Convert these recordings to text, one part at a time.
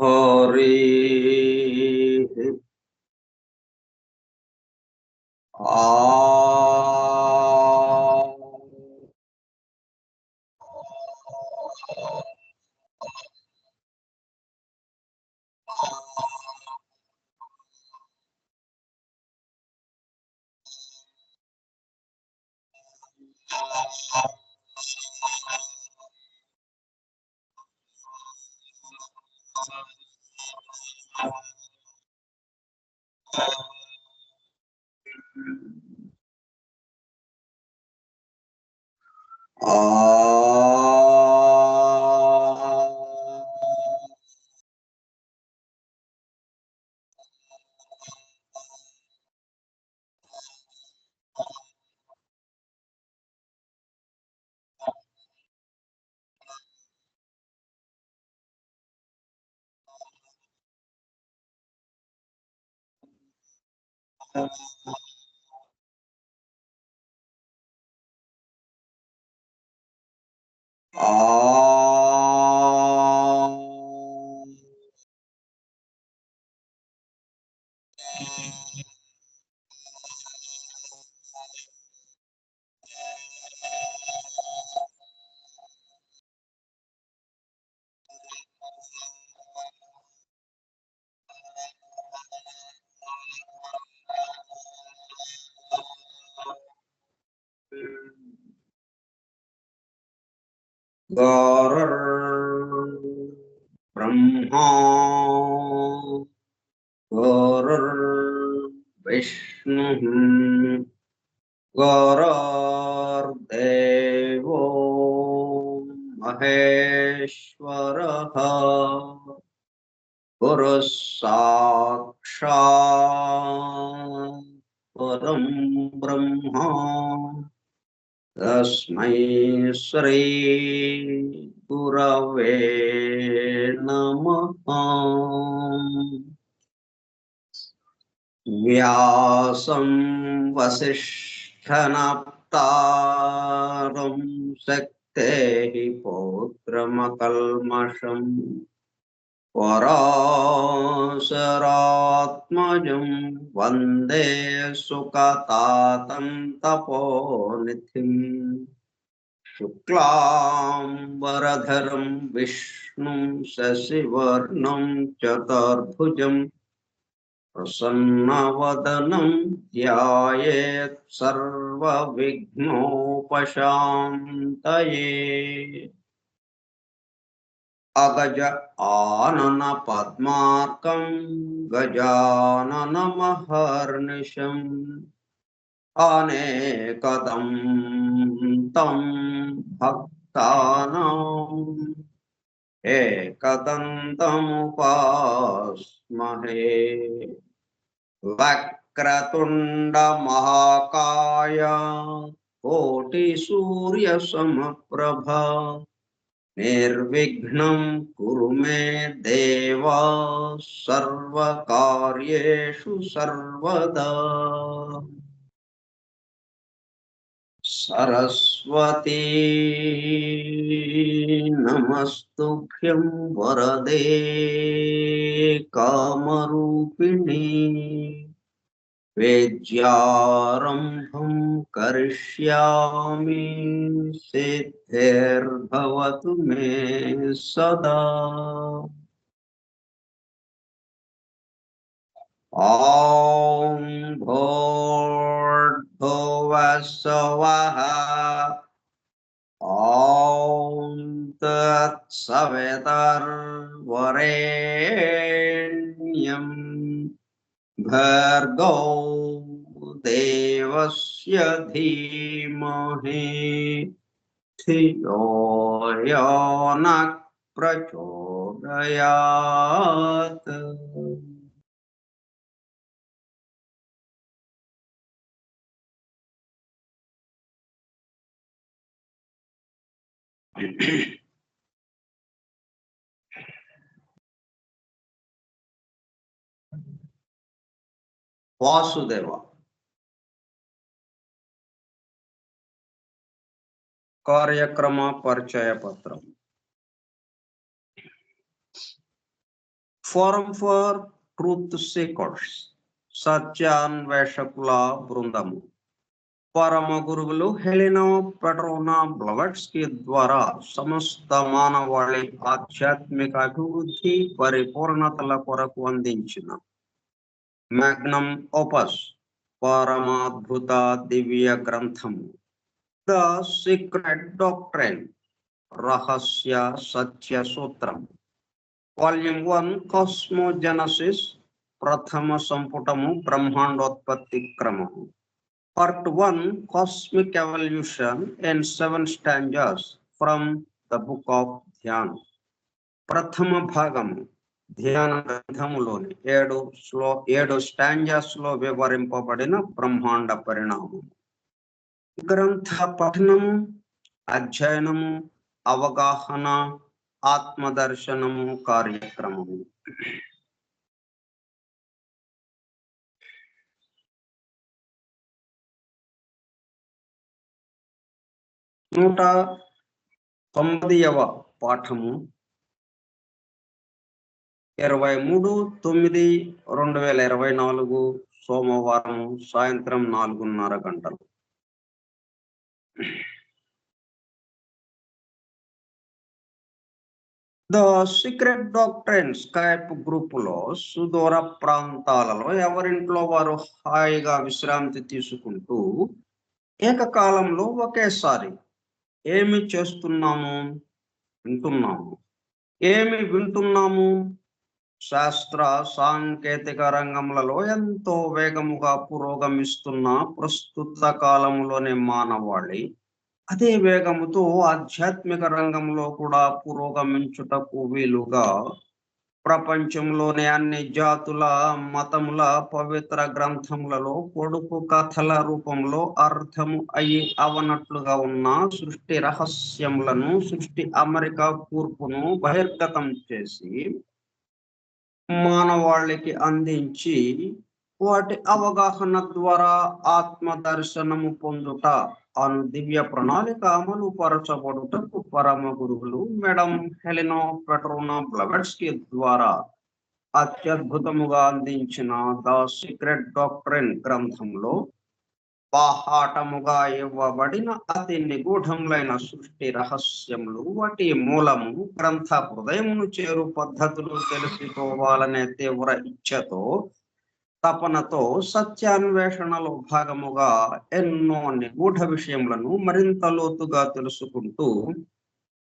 हरि ब्रह्मा गुरुर्विष्णुः गुरुर्देवो महेश्वरः गुरुः साक्षात् परं ब्रह्म तस्मै श्री गुरवे नमः। व्यासं वसिष्ठनप्तारं शक्तेः पौत्रमकल्मषम् पराशरात्मजं वन्दे सुकतातं तपोनिधिम् शुक्लाम्बरधरं विष्णुं शशिवर्णं चतुर्भुजं प्रसन्नवदनं ध्यायेत् सर्वविघ्नोपशान्तये। अगज आनन पद्मार्कं गजाननमहर्निशम् अनेकदं तं भक्तानाम् एकदन्तमुपास्महे। वक्रतुण्ड महाकाय कोटिसूर्यसमप्रभा निर्विघ्नं कुरु मे देव सर्वकार्येषु सर्वदा। सरस्वती नमस्तुभ्यं वरदे कामरूपिणी वेद्यारम्भं करिष्यामि सिद्धिर्भवतु मे सदा। ॐ भूर्भुवः स्वः ॐ तत्सवितुर्वरेण्यं भर्गो देवस्य धीमहि धियो यो नः प्रचोदयात्। वासुदेव कार्यक्रम परिचय पत्र। ఫోరం ఫర్ ట్రూత్ సీకర్స్, సత్యాన్వేషకుల బృందము. పరమ గురువులు హెలెనా పెట్రోనా బ్లవట్స్కీ ద్వారా సమస్త మానవాళి ఆధ్యాత్మిక అభివృద్ధి పరిపూర్ణతల కొరకు అందించిన మ్యాగ్నమ్ ఓపస్ పరమాద్భుత దివ్య గ్రంథము ద సీక్రెట్ డాక్ట్రైన్, రహస్య సత్య సూత్రం. వాల్యూమ్ 1 కాస్మోజెనసిస్, ప్రథమ సంపుటము బ్రహ్మాండోత్పత్తి క్రమము. Part 1 Cosmic Evolution in 7 stanzas from the book of Dhyan. ప్రథమ భాగము ధ్యాన గ్రంథములోని 7 స్టాంజాస్ లో వివరింపబడిన బ్రహ్మాండ పరిణామం. గ్రంథ పఠనము, అధ్యయనము, అవగాహన, ఆత్మదర్శనము కార్యక్రమము. 190వ పాఠము 23/9/2024 సోమవారం సాయంత్రం 4:30 గంటలు. The secret doctrine Skype group లో సుదూర ప్రాంతాలలో ఎవరింట్లో వారు హాయిగా విశ్రాంతి తీసుకుంటూ ఏకకాలంలో ఒకేసారి ఏమి చేస్తున్నాము, వింటున్నాము. ఏమి వింటున్నాము? శాస్త్ర సాంకేతిక రంగములలో ఎంతో వేగముగా పురోగమిస్తున్న ప్రస్తుత కాలంలోని మానవాళి అదే వేగముతో ఆధ్యాత్మిక రంగంలో కూడా పురోగమించుటకు వీలుగా ప్రపంచంలోని అన్ని జాతుల మతముల పవిత్ర గ్రంథములలో పొడుపు కథల రూపంలో అర్థము అయి అవనట్లుగా ఉన్న సృష్టి రహస్యములను, సృష్టి అమరిక కూర్పును బహిర్గతం చేసి మానవాళికి అందించి వాటి అవగాహన ద్వారా ఆత్మ దర్శనము పొందుట అను దివ్య ప్రణాళిక అమలు పరచబడుటకు పరమ గురువులు మేడం హెలెనా పెట్రోనా బ్లవట్స్కీ ద్వారా అత్యద్భుతముగా అందించిన ద సీక్రెట్ డాక్ట్రైన్ గ్రంథంలో బాహాటముగా ఇవ్వబడిన అతి నిగూఢములైన సృష్టి రహస్యములు, వాటి మూలము, గ్రంథ హృదయమును చేరు పద్ధతులు తెలుసుకోవాలనే తీవ్ర ఇచ్ఛతో, తపనతో సత్యాన్వేషణలో భాగముగా ఎన్నో నిగూఢ విషయములను మరింత లోతుగా తెలుసుకుంటూ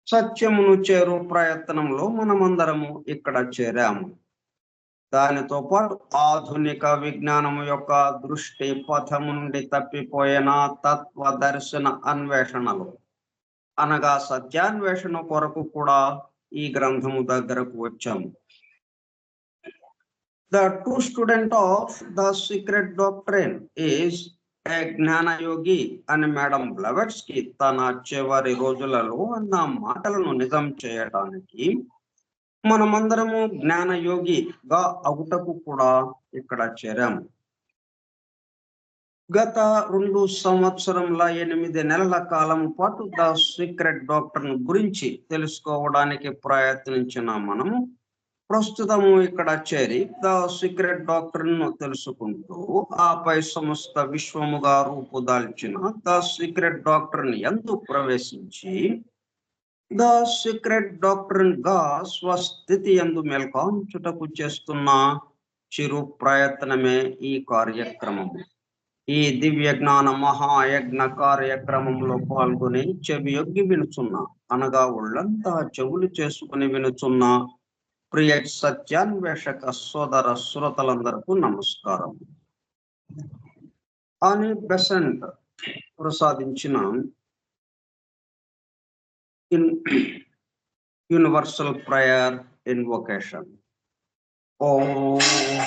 సత్యమును చేరు ప్రయత్నంలో మనమందరము ఇక్కడ చేరాము. దానితో పాటు ఆధునిక విజ్ఞానము యొక్క దృష్టి పథము నుండి తప్పిపోయిన తత్వ దర్శన అన్వేషణలు అనగా సత్యాన్వేషణ కొరకు కూడా ఈ గ్రంథము దగ్గరకు వచ్చాము. The true student of the secret doctrine is a జ్ఞానయోగి అని మేడం బ్లవట్స్కీ తన చివరి రోజులలో అన్న మాటలను నిజం చేయడానికి మనమందరము జ్ఞానయోగిగా అవుటకు కూడా ఇక్కడ చేరాము. గత 2 సంవత్సరముల 8 నెలల కాలం పాటు ద సీక్రెట్ డాక్ట్రైన్ గురించి తెలుసుకోవడానికి ప్రయత్నించిన మనము ప్రస్తుతము ఇక్కడ చేరి ద సీక్రెట్ డాక్ట్రైన్ ను తెలుసుకుంటూ ఆపై సమస్త విశ్వముగా రూపుదాల్చిన ద సీక్రెట్ డాక్ట్రైన్ యందు ప్రవేశించి ద సీక్రెట్ డాక్ట్రైన్ గా స్వస్థితి యందు మేల్కొంచుటకు చేస్తున్న చిరు ప్రయత్నమే ఈ కార్యక్రమము. ఈ దివ్య జ్ఞాన మహాయజ్ఞ కార్యక్రమంలో పాల్గొని చెవియొగ్గి వినుచున్న అనగా ఒళ్ళంతా చెవులు చేసుకుని వినుచున్న ప్రియ సత్యాన్వేషక సోదర శ్రోతలందరకు నమస్కారం. అని బెసెంట్ ప్రసాదించిన universal prayer invocation. O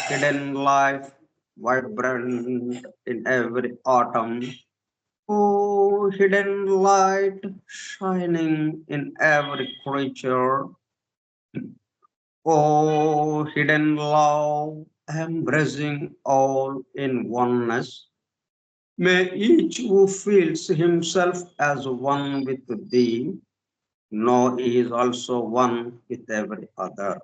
hidden life vibrant in every autumn, oh hidden light shining in every creature, oh hidden love embracing all in oneness, may each who feels himself as one with thee know he is also one with every other.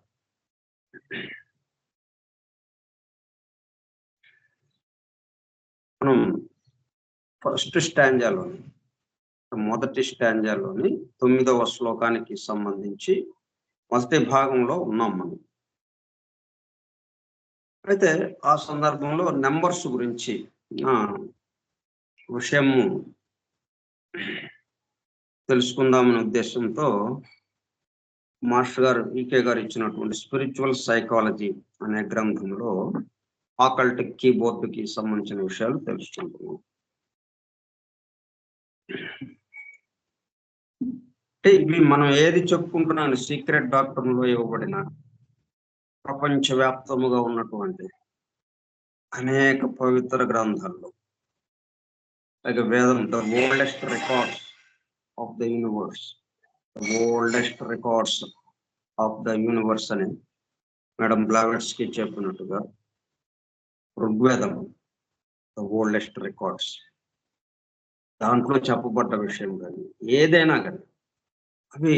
మనం first స్టాంజాలోని మొదటి స్టాంజాలోని 9వ శ్లోకానికి సంబంధించి మొదటి భాగంలో ఉన్నాం మనం. అయితే ఆ సందర్భంలో నెంబర్స్ గురించి విషయము తెలుసుకుందామనే ఉద్దేశంతో మాస్టర్ గారు ఈకే గారు ఇచ్చినటువంటి స్పిరిచువల్ సైకాలజీ అనే గ్రంథంలో ఆకల్ట్ కీబోర్డుకి సంబంధించిన విషయాలు తెలుసుకుంటున్నాం. అంటే ఇవి మనం ఏది చెప్పుకుంటున్నాను సీక్రెట్ డాక్టర్లో ఇవ్వబడిన ప్రపంచవ్యాప్తముగా ఉన్నటువంటి అనేక పవిత్ర గ్రంథాల్లో like వేదం the oldest records of the universe, oldest records of the universe అని మేడం బ్లావెట్స్కి చెప్పినట్టుగా ఋగ్వేదం ద ఓల్డెస్ట్ రికార్డ్స్, దాంట్లో చెప్పబడ్డ విషయం కానీ ఏదైనా కానీ అవి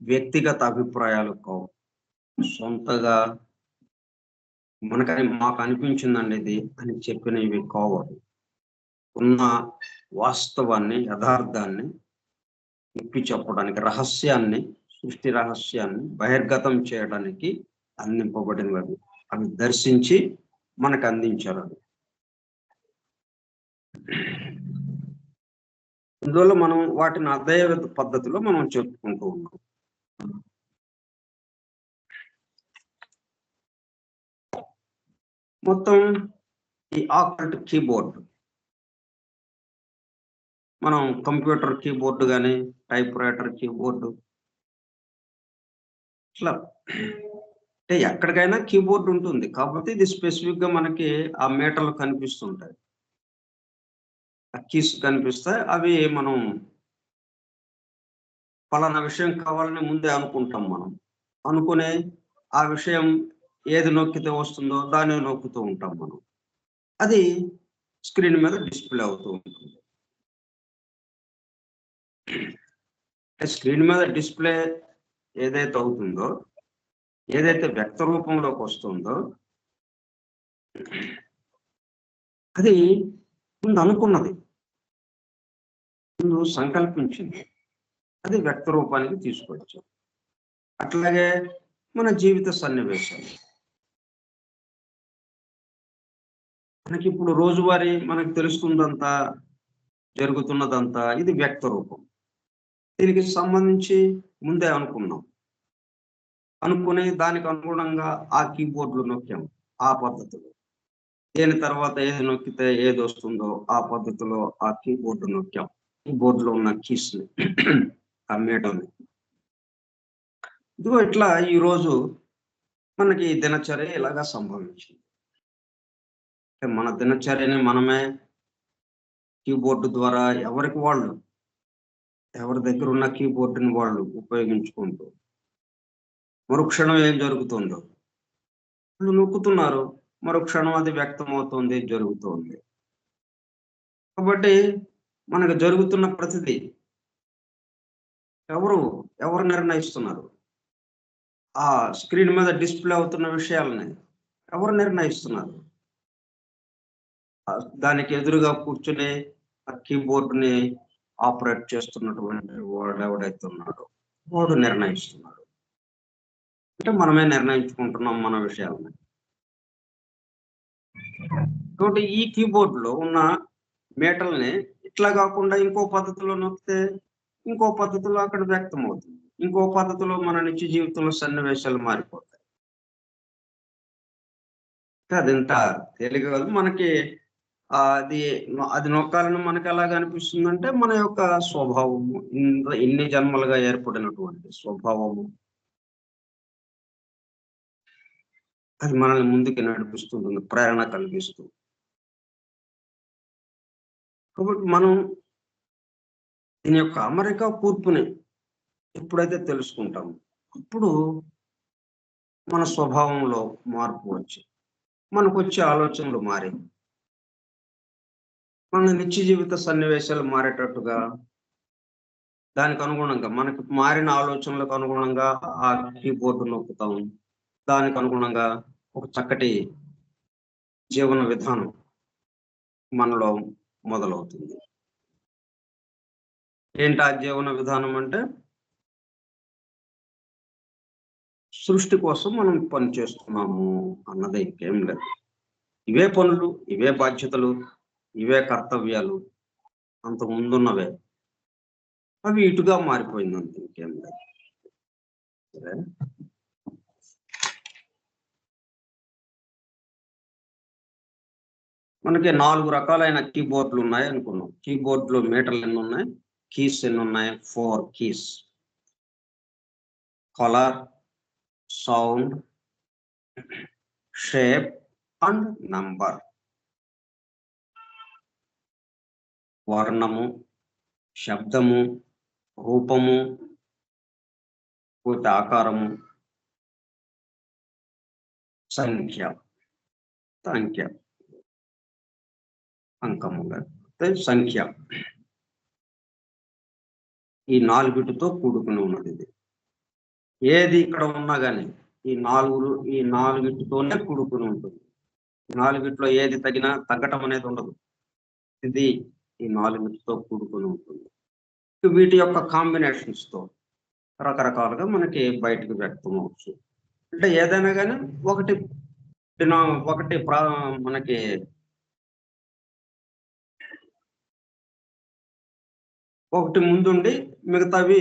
వ్యక్తిగత అభిప్రాయాలు కావు, సొంతగా మాకు అనిపించిందండి ఇది అని చెప్పినవి కావు. ఉన్న వాస్తవాన్ని యథార్థాన్ని ఇప్పి చెప్పడానికి, రహస్యాన్ని, సృష్టి రహస్యాన్ని బహిర్గతం చేయడానికి అందింపబడినవి. అవి దర్శించి మనకు అందించారు. అందువల్ల మనం వాటిని అధ్యయ పద్ధతిలో మనం చెప్పుకుంటూ ఉన్నాం. మొత్తం ఈ ఆకల్ట్ కీబోర్డ్ మనం కంప్యూటర్ కీబోర్డు కానీ టైప్ రైటర్ కీబోర్డు ఇట్లా అంటే ఎక్కడికైనా కీబోర్డ్ ఉంటుంది. కాబట్టి ఇది స్పెసిఫిక్ గా మనకి ఆ మీటర్లు కనిపిస్తుంటాయి, ఆ కీస్ కనిపిస్తాయి. అవి మనం పలానా విషయం కావాలని ముందే అనుకుంటాం. మనం అనుకునే ఆ విషయం ఏది నొక్కితే వస్తుందో దాన్ని నొక్కుతూ ఉంటాం మనం. అది స్క్రీన్ మీద డిస్ప్లే అవుతూ ఉంటుంది. స్క్రీన్ మీద డిస్ప్లే ఏదైతే అవుతుందో, ఏదైతే వ్యక్త రూపంలోకి వస్తుందో, అది ముందు అనుకున్నది, ముందు సంకల్పించింది, అది వ్యక్త రూపానికి తీసుకొచ్చాం. అట్లాగే మన జీవిత సన్నివేశాలు, మనకి ఇప్పుడు రోజువారీ మనకు తెలుస్తుందంతా, జరుగుతున్నదంతా ఇది వ్యక్త రూపం. దీనికి సంబంధించి ముందే అనుకున్నాం, అనుకుని దానికి అనుగుణంగా ఆ కీబోర్డులు నొక్కాం ఆ పద్ధతిలో. దేని తర్వాత ఏది నొక్కితే ఏది వస్తుందో ఆ పద్ధతిలో ఆ కీబోర్డు నొక్కాం, కీబోర్డులో ఉన్న కీస్ ని ఆ మీటర్ని. ఇదిగో ఇట్లా ఈరోజు మనకి దినచర్య ఇలాగా సంభవించింది. మన దినచర్యని మనమే కీబోర్డు ద్వారా ఎవరి దగ్గర ఉన్న కీబోర్డుని వాళ్ళు ఉపయోగించుకుంటూ మరుక్షణం ఏం జరుగుతుందో వాళ్ళు నొక్కుతున్నారు, మరుక్షణం అది వ్యక్తమవుతుంది, జరుగుతుంది. కాబట్టి మనకు జరుగుతున్న ప్రతిదీ ఎవరు నిర్ణయిస్తున్నారు? ఆ స్క్రీన్ మీద డిస్ప్లే అవుతున్న విషయాలని ఎవరు నిర్ణయిస్తున్నారు? దానికి ఎదురుగా కూర్చుని ఆ కీబోర్డుని ఆపరేట్ చేస్తున్నటువంటి వాడు ఎవడైతే ఉన్నాడో వాడు నిర్ణయిస్తున్నాడు. అంటే మనమే నిర్ణయించుకుంటున్నాం మన విషయాలని. కాబట్టి ఈ కీబోర్డులో ఉన్న మీటర్ని ఇట్లా కాకుండా ఇంకో పద్ధతిలో నొక్కితే ఇంకో పద్ధతిలో అక్కడ వ్యక్తం అవుతుంది, ఇంకో పద్ధతిలో మన నిత్య జీవితంలో సన్నివేశాలు మారిపోతాయి. అదంత తేలిక కాదు మనకి. అది నొక్కాలని మనకి ఎలాగ అనిపిస్తుందంటే మన యొక్క స్వభావము, ఇన్ని జన్మలుగా ఏర్పడినటువంటి స్వభావము అది మనల్ని ముందుకు నడిపిస్తుంటుంది, ప్రేరణ కలిగిస్తూ. కాబట్టి మనం దీని యొక్క అమరిక కూర్పుని ఎప్పుడైతే తెలుసుకుంటామో అప్పుడు మన స్వభావంలో మార్పు వచ్చి మనకు వచ్చే ఆలోచనలు మారి మన నిత్య జీవిత సన్నివేశాలు మారేటట్టుగా దానికి అనుగుణంగా మనకు మారిన ఆలోచనలకు అనుగుణంగా ఆ కీబోర్డు నొక్కుతాం. దానికి అనుగుణంగా ఒక చక్కటి జీవన విధానం మనలో మొదలవుతుంది. ఏంటి ఆ జీవన విధానం అంటే, సృష్టి కోసం మనం పని చేస్తున్నాము అన్నది ఇంకేం లేదు. ఇవే పనులు, ఇవే బాధ్యతలు, ఇవే కర్తవ్యాలు అంతకు ముందున్నవే. అవి ఇటుగా మారిపోయిందంతే, ఇంకేం లేదు. సరే, మనకి 4 రకాలైన కీబోర్డ్లు ఉన్నాయి అనుకున్నాం. కీబోర్డ్‌లో మీటర్లు ఎన్నున్నాయి? కీస్ ఎన్నున్నాయి? 4 keys. Colour, sound, shape and number. వర్ణము, శబ్దము, రూపము, పోతే ఆకారము, సంఖ్య, సంఖ్య, అంకముగా సంఖ్య. ఈ 4 కూడుకుని ఉన్నది ఇది. ఏది ఇక్కడ ఉన్నా గానీ ఈ 4 కూడుకుని ఉంటుంది. 4 ఏది తగ్గటం అనేది ఉండదు. ఇది ఈ 4 కూడుకుని ఉంటుంది. వీటి యొక్క కాంబినేషన్స్ తో రకరకాలుగా మనకి బయటకు వ్యక్తం అవచ్చు. అంటే ఏదైనా కానీ ఒకటి మనకి ఒకటి ముందుండి మిగతావి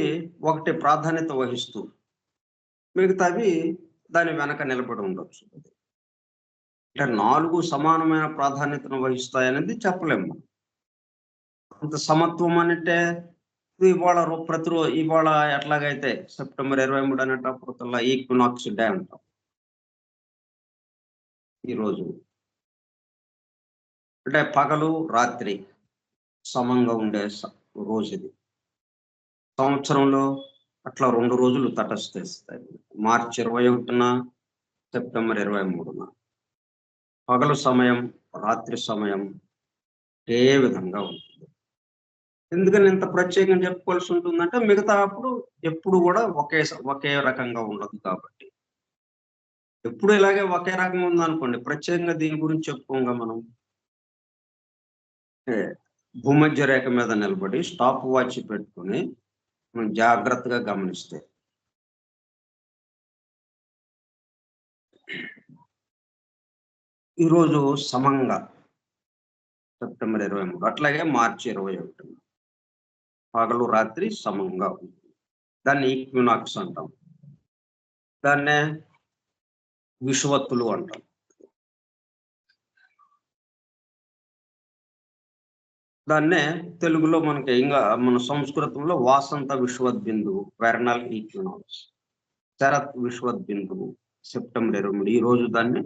ఒకటి ప్రాధాన్యత వహిస్తూ మిగతావి దాని వెనక నిలబడి ఉండొచ్చు. అంటే 4 సమానమైన ప్రాధాన్యతను వహిస్తాయనేది చెప్పలేము. అంత సమత్వం అంటే ఇవాళ ఎట్లాగైతే సెప్టెంబర్ 23 అనేటప్పుడు ఈక్వినాక్స్ డే అంటాం. ఈరోజు అంటే పగలు రాత్రి సమంగా ఉండే రోజు ఇది. సంవత్సరంలో అట్లా 2 రోజులు తటస్థిస్తాయి. మార్చి 21న, సెప్టెంబర్ 23న. పగలు సమయం, రాత్రి సమయం ఏ విధంగా ఉంటుంది. ఎందుకని ఇంత ప్రత్యేకంగా చెప్పుకోవాల్సి ఉంటుందంటే మిగతా అప్పుడు ఎప్పుడు కూడా ఒకే రకంగా ఉండదు కాబట్టి. ఎప్పుడు ఇలాగే ఒకే రకంగా ఉందనుకోండి, ప్రత్యేకంగా దీని గురించి చెప్పుకోంగా మనం. భూమధ్య రేఖ మీద నిలబడి స్టాప్ వాచ్ పెట్టుకుని మనం జాగ్రత్తగా గమనిస్తే ఈరోజు సమంగా సెప్టెంబర్ 23, అట్లాగే మార్చి 21 పగలు రాత్రి సమంగా ఉంటుంది. దాన్ని ఈక్వినాక్స్ అంటాం. దాన్నే విషువత్తులు అంటాం. దాన్నే తెలుగులో మనకి ఇంకా మన సంస్కృతంలో వాసంత విషువద్బిందువు, వెర్నల్ ఈక్వినాక్స్, శరత్ విషువద్బిందువు సెప్టెంబర్ 23. ఈ రోజు దాన్ని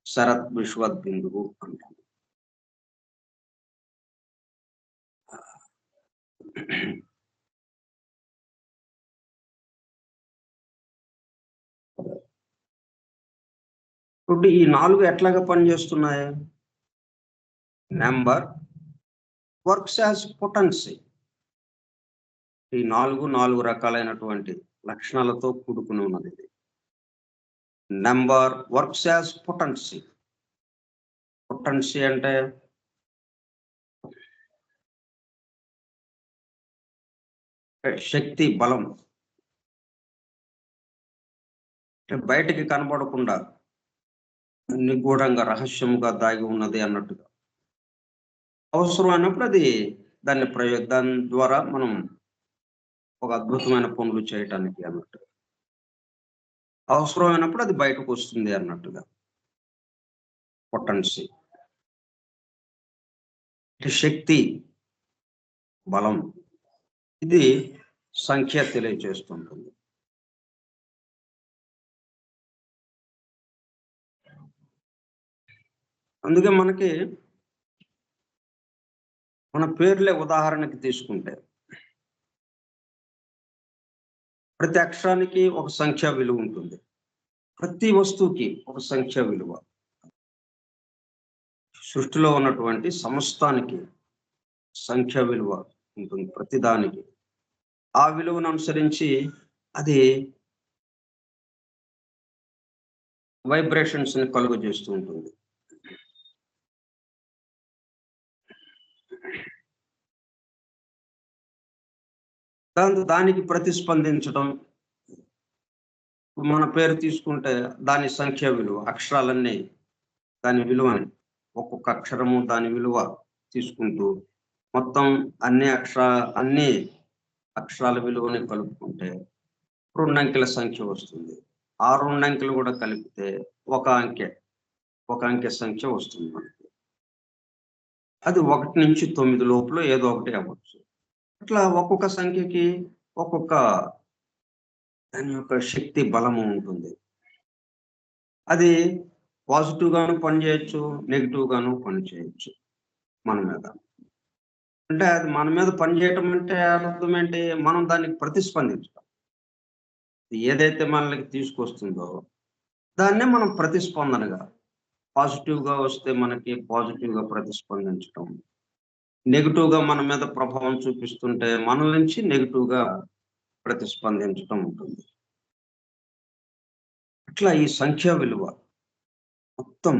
శరత్ విషువద్బిందువు అంటాం. ఇప్పుడు ఈ 4 ఎట్లాగా పనిచేస్తున్నాయి? Number works as potency. ఈ 4 రకాలైనటువంటి లక్షణాలతో కూడుకుని ఉన్నది ఇది. Number works as potency. Potency అంటే శక్తి, బలం. బయటికి కనబడకుండా నిగూఢంగా రహస్యముగా దాగి ఉన్నది అన్నట్టుగా. అవసరమైనప్పుడు దాని ద్వారా మనం ఒక అద్భుతమైన పనులు చేయటానికి అన్నట్టు. అవసరమైనప్పుడు అది బయటకు వస్తుంది అన్నట్టుగా. పొటెన్సీ శక్తి, బలం. ఇది సంఖ్య తెలియజేస్తుంటుంది. అందుకే మనకి మన పేర్లే ఉదాహరణకి తీసుకుంటే ప్రతి అక్షరానికి ఒక సంఖ్యా విలువ ఉంటుంది. ప్రతి వస్తువుకి ఒక సంఖ్యా విలువ. సృష్టిలో ఉన్నటువంటి సమస్తానికి సంఖ్యా విలువ ఉంటుంది ప్రతిదానికి. ఆ విలువను అనుసరించి అది వైబ్రేషన్స్ ని కలుగజేస్తూ ఉంటుంది. దానికి ప్రతిస్పందించడం. మన పేరు తీసుకుంటే దాని సంఖ్య విలువ, అక్షరాలన్నీ దాని విలువని, ఒక్కొక్క అక్షరము దాని విలువ తీసుకుంటూ మొత్తం అన్ని అక్షరాల విలువని కలుపుకుంటే 2 అంకెల సంఖ్య వస్తుంది. ఆ 2 అంకెలు కూడా కలిపితే ఒక అంకె సంఖ్య వస్తుంది మనకి. అది 1 నుంచి 9 లోపల ఏదో ఒకటి అవ్వచ్చు. అట్లా ఒక్కొక్క సంఖ్యకి ఒక్కొక్క దాని యొక్క శక్తి బలము ఉంటుంది. అది పాజిటివ్ గాను పనిచేయచ్చు, నెగిటివ్ గాను పనిచేయచ్చు మన మీద. అంటే అది మన మీద పనిచేయటం అంటే అర్థం ఏంటి? మనం దానికి ప్రతిస్పందించడం. ఏదైతే మనకి తీసుకొస్తుందో దాన్నే మనం ప్రతిస్పందనగా, పాజిటివ్గా వస్తే మనకి పాజిటివ్గా ప్రతిస్పందించడం, నెగిటివ్గా మన మీద ప్రభావం చూపిస్తుంటే మన నుంచి నెగిటివ్గా ప్రతిస్పందించడం ఉంటుంది. అట్లా ఈ సంఖ్యా విలువ మొత్తం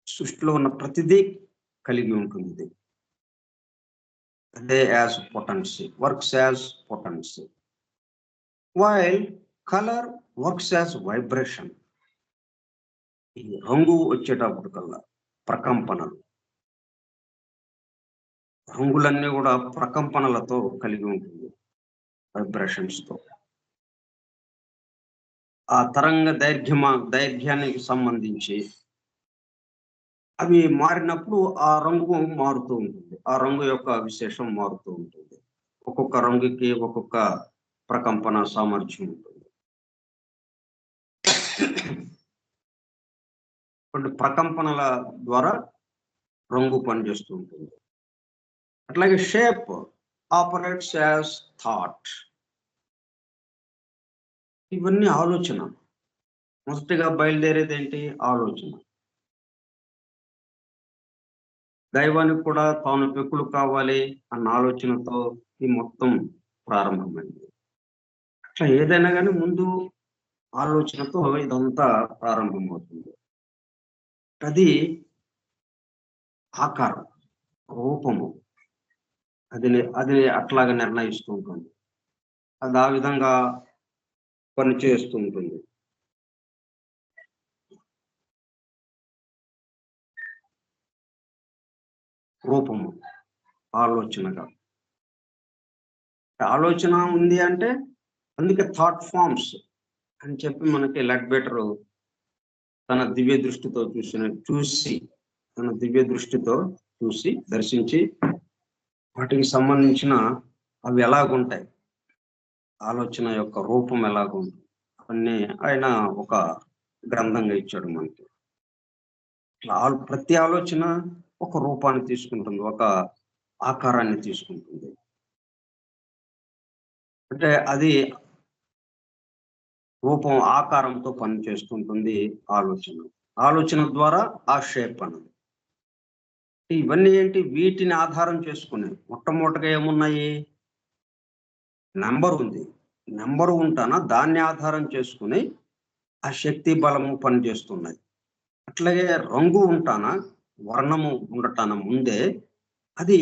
సృష్టిలో ఉన్న ప్రతిదీ కలిగి ఉంటుంది. అదే as potency, works as potency, while colour works as vibration. ఈ రంగు వచ్చేటప్పటికల్లా ప్రకంపనలు, రంగులన్నీ కూడా ప్రకంపనలతో కలిగి ఉంటుంది, వైబ్రేషన్స్ తో. ఆ తరంగ దైర్ఘ్యానికి సంబంధించి అవి మారినప్పుడు ఆ రంగు మారుతూ ఉంటుంది, ఆ రంగు యొక్క విశేషం మారుతూ ఉంటుంది. ఒక్కొక్క రంగుకి ఒక్కొక్క ప్రకంపన సామర్థ్యం ఉంటుంది. కొన్ని ప్రకంపనల ద్వారా రంగు పనిచేస్తూ ఉంటుంది. అట్లాగే షేప్ ఆపరేట్స్ యాజ్ థాట్. ఇవన్నీ ఆలోచన. మొదటిగా బయలుదేరేది ఏంటి? ఆలోచన. దైవానికి కూడా తాను పెక్కులు కావాలి అన్న ఆలోచనతో ఈ మొత్తం ప్రారంభమైంది. అట్లా ఏదైనా కానీ ముందు ఆలోచనతో ఇదంతా ప్రారంభమవుతుంది. అది ఆకారం, రూపము, అది అట్లాగా నిర్ణయిస్తూ ఉంటుంది. అది ఆ విధంగా పనిచేస్తూ ఉంటుంది. రూపము ఆలోచనగా, ఆలోచన ఉంది అంటే అందుకే థాట్ ఫార్మ్స్ అని చెప్పి మనకి లెడ్బెటర్ తన దివ్య దృష్టితో దర్శించి వాటికి సంబంధించిన అవి ఎలాగుంటాయి, ఆలోచన యొక్క రూపం ఎలాగుంటుంది అన్నీ ఆయన ఒక గ్రంథంగా ఇచ్చాడు మనకి. ప్రతి ఆలోచన ఒక రూపాన్ని తీసుకుంటుంది, ఒక ఆకారాన్ని తీసుకుంటుంది. అంటే అది రూపం, ఆకారంతో పనిచేస్తుంటుంది ఆలోచన ద్వారా ఆ షేప్ అన్నది. ఇవన్నీ ఏంటి? వీటిని ఆధారం చేసుకుని మొట్టమొదటిగా ఏమున్నాయి? నెంబర్ ఉంది. నెంబరు ఉంటానా దాన్ని ఆధారం చేసుకుని ఆ శక్తి బలము పనిచేస్తున్నాయి. అట్లాగే రంగు ఉంటానా, వర్ణము ఉండటాన ముందే అది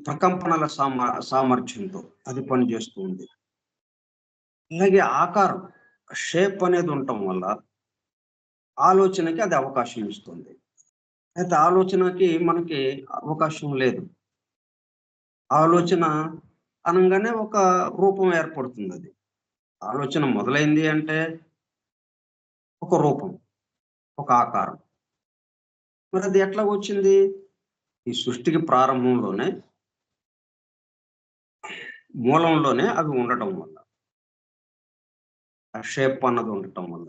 ప్రకంపనల సామర్థ్యంతో అది పనిచేస్తుంది. అలాగే ఆకారం, షేప్ అనేది ఉండటం వల్ల ఆలోచనకి అది అవకాశం ఇస్తుంది. అయితే ఆలోచనకి మనకి అవకాశం లేదు. ఆలోచన అనగానే ఒక రూపం ఏర్పడుతుంది. అది ఆలోచన మొదలైంది అంటే ఒక రూపం, ఒక ఆకారం. మరి అది ఎట్లా వచ్చింది? ఈ సృష్టికి ప్రారంభంలోనే, మూలంలోనే అవి ఉండటం వల్ల, ఆ షేప్ అన్నది ఉండటం వల్ల,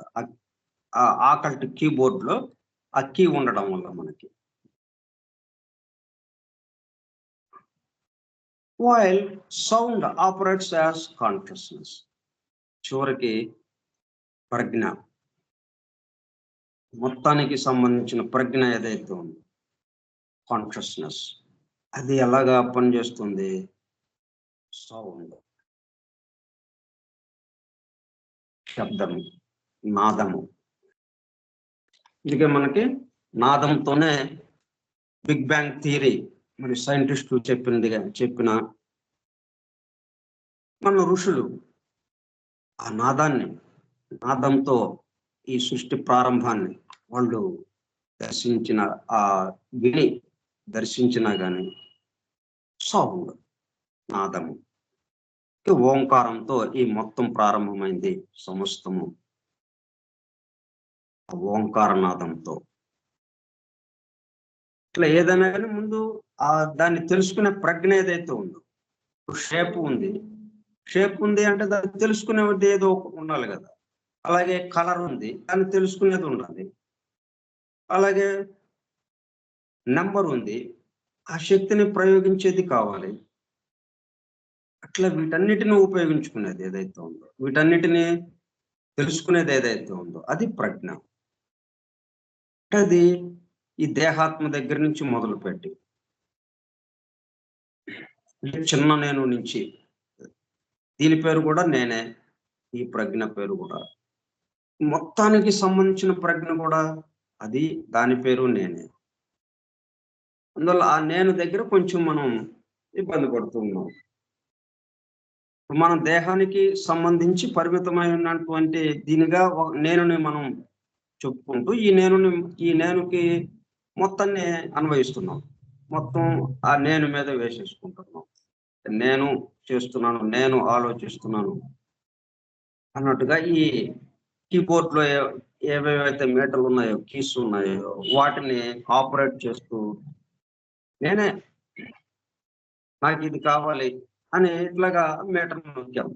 ఆ ఆకల్ట్ కీబోర్డ్ లో ఆ కీ ఉండడం వల్ల మనకి. While sound operates as consciousness. చివరికి ప్రజ్ఞ, మొత్తానికి సంబంధించిన ప్రజ్ఞ ఏదైతే ఉందో కాన్షియస్నెస్, అది ఎలాగా పనిచేస్తుంది? సౌండ్, శబ్దము, నాదము. అందుకే మనకి నాదంతోనే బిగ్ బ్యాంగ్ థియరీ మరి సైంటిస్టులు చెప్పిన మన ఋషులు ఆ నాదంతో ఈ సృష్టి ప్రారంభాన్ని వాళ్ళు దర్శించిన ఆ విని దర్శించినా గాని సౌండ్ నాదము ఓంకారంతో ఈ మొత్తం ప్రారంభమైంది సమస్తము ఓంకార నాదంతో. ఇట్లా ఏదైనా కానీ ముందు దాన్ని తెలుసుకునే ప్రజ్ఞ ఏదైతే ఉందో, షేప్ ఉంది అంటే దాన్ని తెలుసుకునేది ఏదో ఉండాలి కదా. అలాగే కలర్ ఉంది, దాన్ని తెలుసుకునేది ఉండాలి. అలాగే నెంబర్ ఉంది, ఆ శక్తిని ప్రయోగించేది కావాలి. అట్లా వీటన్నిటిని ఉపయోగించుకునేది ఏదైతే ఉందో, వీటన్నిటిని తెలుసుకునేది ఏదైతే ఉందో అది ప్రజ్ఞ. అది ఈ దేహాత్మ దగ్గర నుంచి మొదలుపెట్టి చిన్న నేను నుంచి, దీని పేరు కూడా నేనే, ఈ ప్రజ్ఞ పేరు కూడా, మొత్తానికి సంబంధించిన ప్రజ్ఞ కూడా అది, దాని పేరు నేనే. అందువల్ల ఆ నేను దగ్గర కొంచెం మనం ఇబ్బంది పడుతూ ఉన్నాం. మనం దేహానికి సంబంధించి పరిమితమైనటువంటి దీనిగా నేనుని మనం చెప్పుకుంటూ ఈ నేనుకి మొత్తాన్ని అన్వయిస్తున్నాం. మొత్తం ఆ నేను మీద వేసేసుకుంటున్నాం. నేను చేస్తున్నాను, నేను ఆలోచిస్తున్నాను అన్నట్టుగా ఈ కీబోర్డ్ లో ఏవేవైతే మీటర్లు ఉన్నాయో, కీస్ ఉన్నాయో, వాటిని ఆపరేట్ చేస్తూ నేనే, నాకు ఇది కావాలి అని ఇట్లాగా మీటర్ నొక్కాం.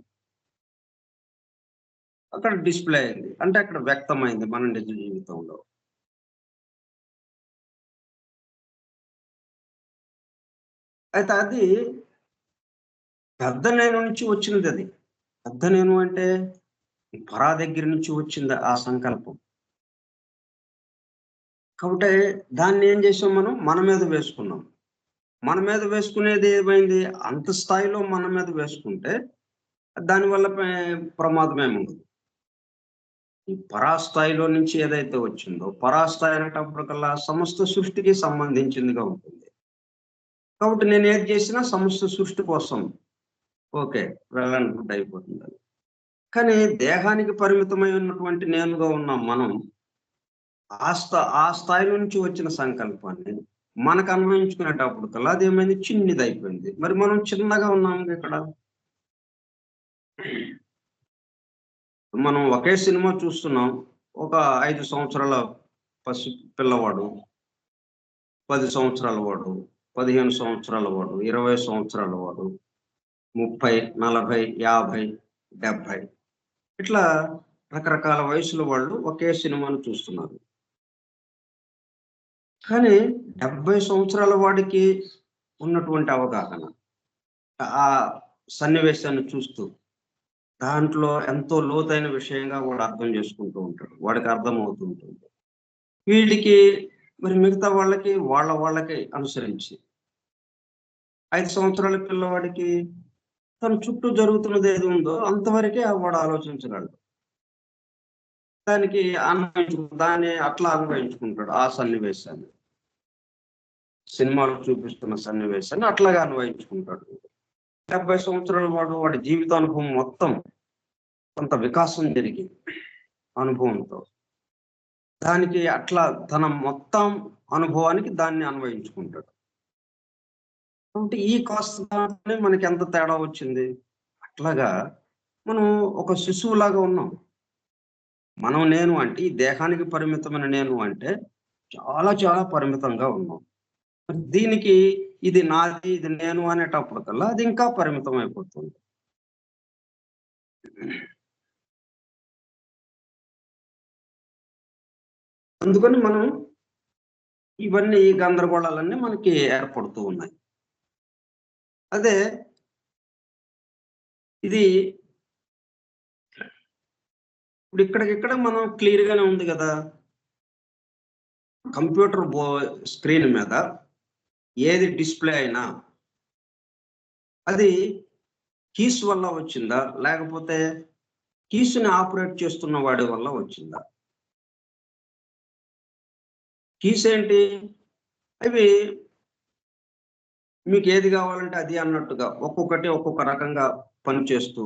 అక్కడ డిస్ప్లే అయింది, అంటే అక్కడ వ్యక్తమైంది మన నిజ జీవితంలో. అయితే అది పెద్ద నేను నుంచి వచ్చినది. అది పెద్ద నేను అంటే పరా దగ్గర నుంచి వచ్చింది ఆ సంకల్పం. కాబట్టి దాన్ని ఏం చేసాం, మనం మన మీద వేసుకున్నాం. మన మీద వేసుకునేది ఏమైంది, అంత స్థాయిలో మన మీద వేసుకుంటే దానివల్ల ప్రమాదం ఏముండదు. ఈ పరాస్థాయిలో నుంచి ఏదైతే వచ్చిందో, పరాస్థాయి అనేటప్పటికల్లా సమస్త సృష్టికి సంబంధించిందిగా ఉంటుంది. కాబట్టి నేను ఏది చేసినా సమస్త సృష్టి కోసం ఓకే వెళ్ళనుకుంటే అయిపోతుంది. కానీ దేహానికి పరిమితమై ఉన్నటువంటి నేనుగా ఉన్నాం మనం. ఆ స్థాయి నుంచి వచ్చిన సంకల్పాన్ని మనకు అన్వయించుకునేటప్పుడు కల్లా అదేమైంది, చిన్నది అయిపోయింది. మరి మనం చిన్నగా ఉన్నాము ఇక్కడ. మనం ఒకే సినిమా చూస్తున్నాం. ఒక 5 సంవత్సరాల పిల్లవాడు, 10 సంవత్సరాల వాడు, 15 సంవత్సరాల వాడు, 20 సంవత్సరాల వాడు, 30, 40, 50, 70 ఇట్లా రకరకాల వయసుల వాళ్ళు ఒకే సినిమాను చూస్తున్నారు. కానీ 70 సంవత్సరాల వాడికి ఉన్నటువంటి అవగాహన, ఆ సన్నివేశాన్ని చూస్తూ దాంట్లో ఎంతో లోతైన విషయంగా వాడు అర్థం చేసుకుంటూ ఉంటాడు, వాడికి అర్థమవుతూ ఉంటుంది. వీళ్ళకి మరి మిగతా వాళ్ళకి అనుసరించి 5 సంవత్సరాల పిల్లవాడికి తన చుట్టూ జరుగుతున్నది ఏది ఉందో అంతవరకే వాడు ఆలోచించగలడు. దాన్ని అట్లా అన్వయించుకుంటాడు. ఆ సన్నివేశాన్ని, సినిమాలో చూపిస్తున్న సన్నివేశాన్ని అట్లాగా అన్వయించుకుంటాడు. 70 సంవత్సరాల వాడి జీవితానుభవం మొత్తం కొంత వికాసం జరిగి అనుభవంతో దానికి అట్లా తన మొత్తం అనుభవానికి దాన్ని అన్వయించుకుంటాడు. కాబట్టి ఈ కాస్త మనకి ఎంత తేడా వచ్చింది. అట్లాగా మనం ఒక శిశువులాగా ఉన్నాం. మనం నేను అంటే ఈ దేహానికి పరిమితమైన నేను అంటే చాలా చాలా పరిమితంగా ఉన్నాం. దీనికి ఇది నాది, ఇది నేను అనేటప్పటికల్లా అది ఇంకా పరిమితం అయిపోతుంది. అందుకని మనం ఇవన్నీ ఈ గందరగోళాలన్నీ మనకి ఏర్పడుతూ ఉన్నాయి. అదే ఇది ఇప్పుడు ఇక్కడికిక్కడ మనం క్లియర్ గానే ఉంది కదా. కంప్యూటర్ స్క్రీన్ మీద ఏది డిస్ప్లే అయినా అది కీస్ వల్ల వచ్చిందా, లేకపోతే కీస్ని ఆపరేట్ చేస్తున్న వాడి వల్ల వచ్చిందా? కీస్ ఏంటి? అవి మీకు ఏది కావాలంటే అది అన్నట్టుగా ఒక్కొక్కటి ఒక్కొక్క రకంగా పనిచేస్తూ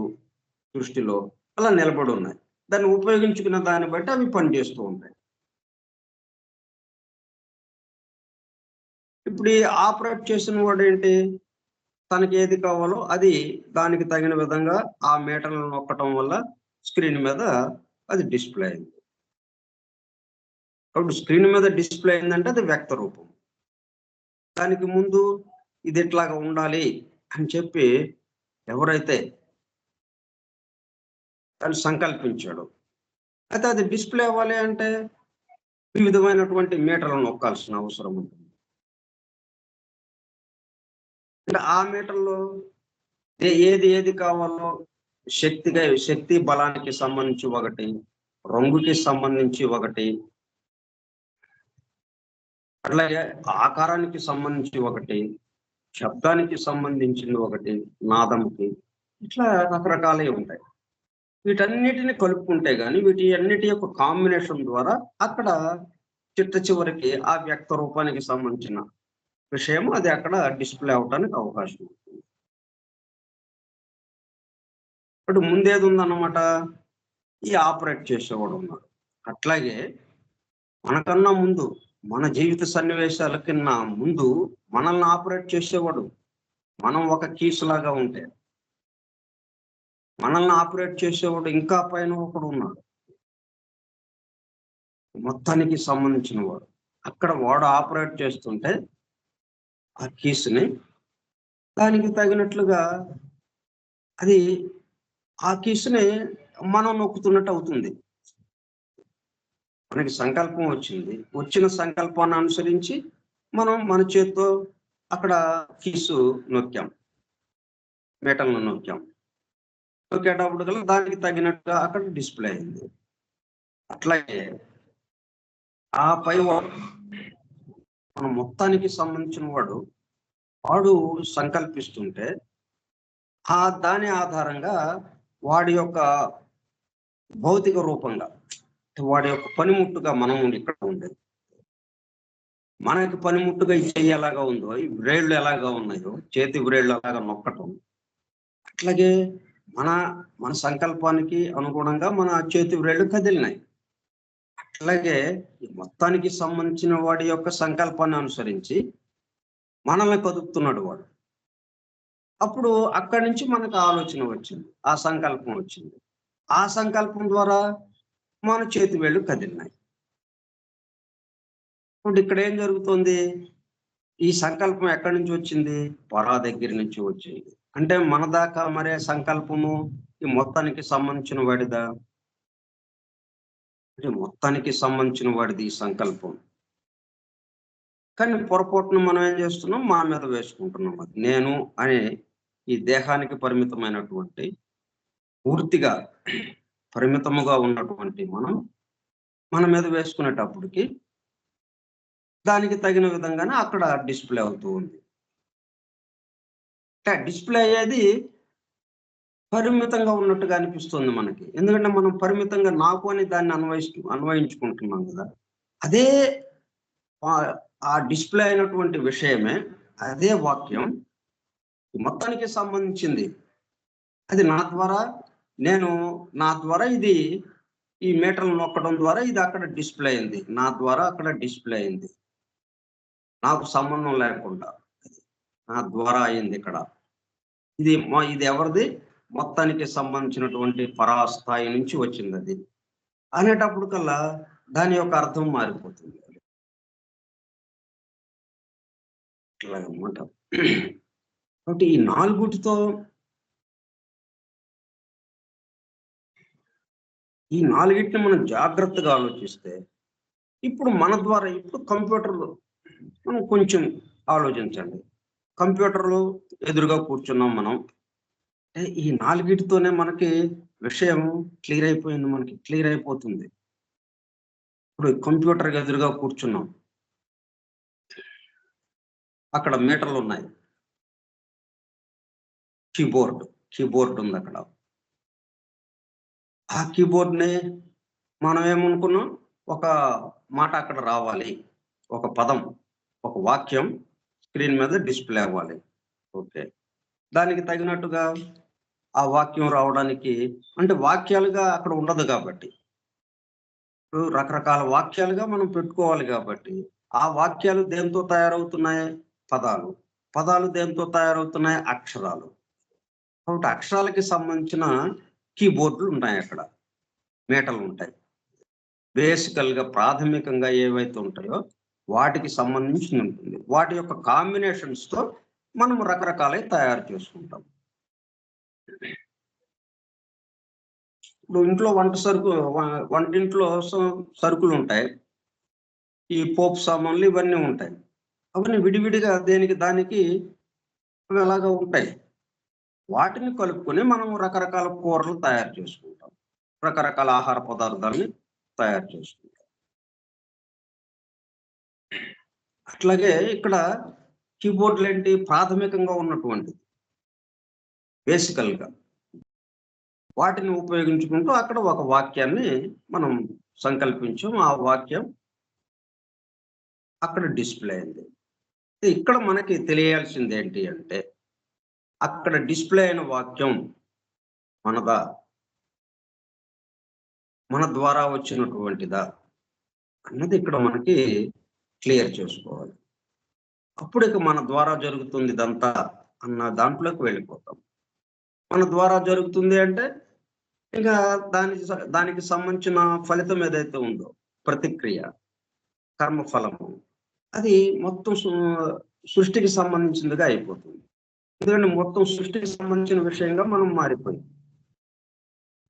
దృష్టిలో అలా నిలబడి ఉన్నాయి. దాన్ని ఉపయోగించుకున్న దాన్ని బట్టి అవి పనిచేస్తూ ఉంటాయి. ఇప్పుడు ఈ ఆపరేట్ చేసిన వాడేంటి, తనకి ఏది కావాలో అది దానికి తగిన విధంగా ఆ మీటర్లను నొక్కటం వల్ల స్క్రీన్ మీద అది డిస్‌ప్లే అయింది. కాబట్టి స్క్రీన్ మీద డిస్‌ప్లే అయిందంటే అది వ్యక్త రూపం. దానికి ముందు ఇది ఇట్లాగా ఉండాలి అని చెప్పి ఎవరైతే దాన్ని సంకల్పించాడో, అయితే అది డిస్‌ప్లే అవ్వాలి అంటే వివిధమైనటువంటి మీటర్లను నొక్కాల్సిన అవసరం ఉంటుంది. అంటే ఆ మీటర్‌లో ఏది కావాలో శక్తి బలానికి సంబంధించి ఒకటి, రంగుకి సంబంధించి ఒకటి, అట్లాగే ఆకారానికి సంబంధించి ఒకటి, శబ్దానికి సంబంధించింది ఒకటి, నాదంకి ఇట్లా రకరకాలవి ఉంటాయి. వీటన్నిటిని కలుపుకుంటే గాని వీటి అన్నిటి యొక్క కాంబినేషన్ ద్వారా అక్కడ చిట్ట చివరికి ఆ వ్యక్త రూపానికి సంబంధించిన విషయం అది అక్కడ డిస్‌ప్లే అవ్వటానికి అవకాశం ఉంటుంది. ఇప్పుడు ముందేది ఉందన్నమాట, ఈ ఆపరేట్ చేసేవాడు ఉన్నాడు. అట్లాగే మనకన్నా ముందు మన జీవిత సన్నివేశాల కన్నా ముందు మనల్ని ఆపరేట్ చేసేవాడు, మనం ఒక కీస్ లాగా ఉంటే మనల్ని ఆపరేట్ చేసేవాడు ఇంకా పైన ఒకడు ఉన్నాడు, మొత్తానికి సంబంధించిన వాడు. అక్కడ వాడు ఆపరేట్ చేస్తుంటే ఆ కీస్‌ని దానికి తగినట్లుగా అది ఆ కీస్‌ని మనం నొక్కుతున్నట్టు అవుతుంది. మనకి సంకల్పం వచ్చింది. వచ్చిన సంకల్పాన్ని అనుసరించి మనం మన చేత్తో అక్కడ కీసు నొక్కాం. మీటర్‌ను నొక్కాం. నొక్కేటప్పటికల్లా దానికి తగినట్టుగా అక్కడ డిస్‌ప్లే అయింది. అట్లాగే ఆ పైవాడు మన మొత్తానికి సంబంధించిన వాడు సంకల్పిస్తుంటే దాని ఆధారంగా వాడి యొక్క భౌతిక రూపంగా వాడి యొక్క పనిముట్టుగా మనం ఇక్కడ ఉండేది. మనకి పనిముట్టుగా ఈ చెయ్యి ఎలాగా ఉందో, ఈ వ్రేళ్ళు ఎలాగా ఉన్నాయో, చేతి వ్రేళ్ళు అలాగా నొక్కటం, అట్లాగే మన మన సంకల్పానికి అనుగుణంగా మన చేతి వ్రేళ్ళు కదిలినాయి. అట్లాగే ఈ మొత్తానికి సంబంధించిన వాడి యొక్క సంకల్పాన్ని అనుసరించి మనల్ని కదుపుతున్నాడు వాడు. అప్పుడు అక్కడి నుంచి మనకు ఆలోచన వచ్చింది, ఆ సంకల్పం వచ్చింది. ఆ సంకల్పం ద్వారా మన చేతి వేళ్ళు కదిలినాయి. ఇప్పుడు ఇక్కడ ఏం జరుగుతుంది, ఈ సంకల్పం ఎక్కడి నుంచి వచ్చింది, పరా దగ్గర నుంచి వచ్చింది. అంటే మన దాకా మరే సంకల్పము ఈ మొత్తానికి సంబంధించిన వాడిదా, అంటే మొత్తానికి సంబంధించిన వాడిది ఈ సంకల్పం. కానీ పొరపాటున మనం ఏం చేస్తున్నాం, మా మీద వేసుకుంటున్నాం. అది నేను అనే ఈ దేహానికి పరిమితమైనటువంటి పూర్తిగా పరిమితముగా ఉన్నటువంటి మనం మన మీద వేసుకునేటప్పటికి దానికి తగిన విధంగానే అక్కడ డిస్‌ప్లే అవుతూ ఉంది. అంటే డిస్‌ప్లే అయ్యేది పరిమితంగా ఉన్నట్టుగా అనిపిస్తుంది మనకి. ఎందుకంటే మనం పరిమితంగా నాకు అని దాన్ని అన్వయించుకుంటున్నాం కదా! అదే ఆ డిస్‌ప్లే అయినటువంటి విషయమే, అదే వాక్యం మొత్తానికి సంబంధించింది. అది నా ద్వారా ఇది ఈ మీటర్లు నొక్కడం ద్వారా ఇది అక్కడ డిస్‌ప్లే అయింది. నా ద్వారా అక్కడ డిస్‌ప్లే అయింది. నాకు సంబంధం లేకుండా నా ద్వారా అయిందిక్కడ. ఇది ఎవరిది? మొత్తానికి సంబంధించినటువంటి పరాస్థాయి నుంచి వచ్చిందది. అనేటప్పటికల్లా దాని యొక్క అర్థం మారిపోతుంది. ఇట్లాగనమాట. కాబట్టి ఈ నాలుగిటిని మనం జాగ్రత్తగా ఆలోచిస్తే, ఇప్పుడు కంప్యూటర్‌లో మనం కొంచెం ఆలోచించండి. కంప్యూటర్‌లో ఎదురుగా కూర్చున్నాం మనం. ఈ నాలుగిటితోనే మనకి విషయం క్లియర్ అయిపోతుంది. ఇప్పుడు కంప్యూటర్‌కి ఎదురుగా కూర్చున్నాం. అక్కడ మీటర్లున్నాయి. కీబోర్డ్ ఉందక్కడ. ఆ కీబోర్డ్‌ని మనం ఏమనుకున్నాం, ఒక మాట అక్కడ రావాలి. ఒక పదం, ఒక వాక్యం స్క్రీన్ మీద డిస్‌ప్లే అవ్వాలి. ఓకే. దానికి తగినట్టుగా ఆ వాక్యం రావడానికి అంటే వాక్యాలుగా అక్కడ ఉండదు కాబట్టి. ఇప్పుడు రకరకాల వాక్యాలుగా మనం పెట్టుకోవాలి కాబట్టి, ఆ వాక్యాలు దేనితో తయారవుతున్నాయి? పదాలు. పదాలు దేనితో తయారవుతున్నాయి? అక్షరాలు. కాబట్టి అక్షరాలకి సంబంధించిన కీబోర్డులుంటాయక్కడ. మీటలుంటాయి. బేసికల్‌గా ప్రాథమికంగా ఏవైతే ఉంటాయో వాటికి సంబంధించింది ఉంటుంది. వాటి యొక్క కాంబినేషన్స్‌తో మనం రకరకాలయి తయారు చేసుకుంటాం. ఇప్పుడు ఇంట్లో వంట సరుకు వంటింట్లో సరుకులుంటాయి. ఈ పోపు సామాన్లు ఇవన్నీ ఉంటాయి. అవన్నీ విడివిడిగా దేనికి దానికి అవి అలాగా ఉంటాయి. వాటిని కలుపుకొని మనం రకరకాల కూరలు తయారు చేసుకుంటాం. రకరకాల ఆహార పదార్థాల్ని తయారు చేసుకుంటాం. అట్లాగే ఇక్కడ కీబోర్డ్‌లేంటి ప్రాథమికంగా ఉన్నటువంటిది. బేసికల్‌గా. వాటిని ఉపయోగించుకుంటూ అక్కడ ఒక వాక్యాన్ని మనం సంకల్పించాం. ఆ వాక్యం అక్కడ డిస్‌ప్లే అయింది. ఇక్కడ మనకి తెలియాల్సిందేంటి అంటే, అక్కడ డిస్‌ప్లే అయిన వాక్యం మనదా? మన ద్వారా వచ్చినటువంటిదా? అన్నది ఇక్కడ మనకి క్లియర్ చేసుకోవాలి. అప్పుడిక మన ద్వారా జరుగుతుంది ఇదంతా అన్న దాంట్లోకి వెళ్ళిపోతాం. మన ద్వారా జరుగుతుంది అంటే, ఇక దానికి సంబంధించిన ఫలితం ఏదైతే ఉందో, ప్రతిక్రియ, కర్మఫలము, అది మొత్తం సృష్టికి సంబంధించిందిగా అయిపోతుంది. ఎందుకంటే మొత్తం సృష్టికి సంబంధించిన విషయంగా మనం మారిపోయాం.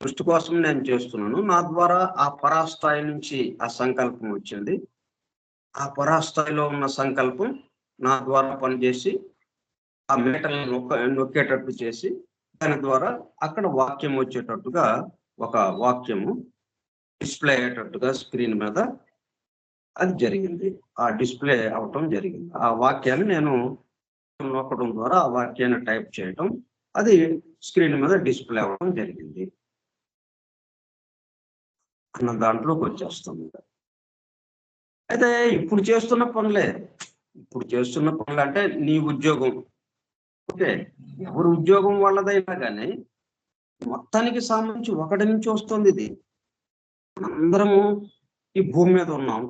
సృష్టి కోసం నేను చేస్తున్నాను. నా ద్వారా ఆ పరాస్థాయి నుంచి ఆ సంకల్పం వచ్చింది. ఆ పరాస్థాయిలో ఉన్న సంకల్పం నా ద్వారా పనిచేసి, ఆ మీటర్‌ని నొక్కేటట్టు చేసి, దాని ద్వారా అక్కడ వాక్యం వచ్చేటట్టుగా ఒక వాక్యము డిస్‌ప్లే అయ్యేటట్టుగా స్క్రీన్ మీద అది జరిగింది. ఆ డిస్‌ప్లే అవ్వటం జరిగింది. ఆ వాక్యాన్ని నేను నొక్కడం ద్వారా ఆ వాక్యాన్ని టైప్ చేయటం, అది స్క్రీన్ మీద డిస్‌ప్లే అవ్వడం జరిగింది. అన్న దాంట్లోకొచ్చేస్తాం. అయితే ఇప్పుడు చేస్తున్న పనులే. ఇప్పుడు చేస్తున్న పనులంటే నీ ఉద్యోగం. ఓకే. ఎవరి ఉద్యోగం వాళ్ళదైనా గాని, మొత్తానికి సంబంధించి ఒకటి నుంచి వస్తుందిది. మనందరము ఈ భూమి మీద ఉన్నాం.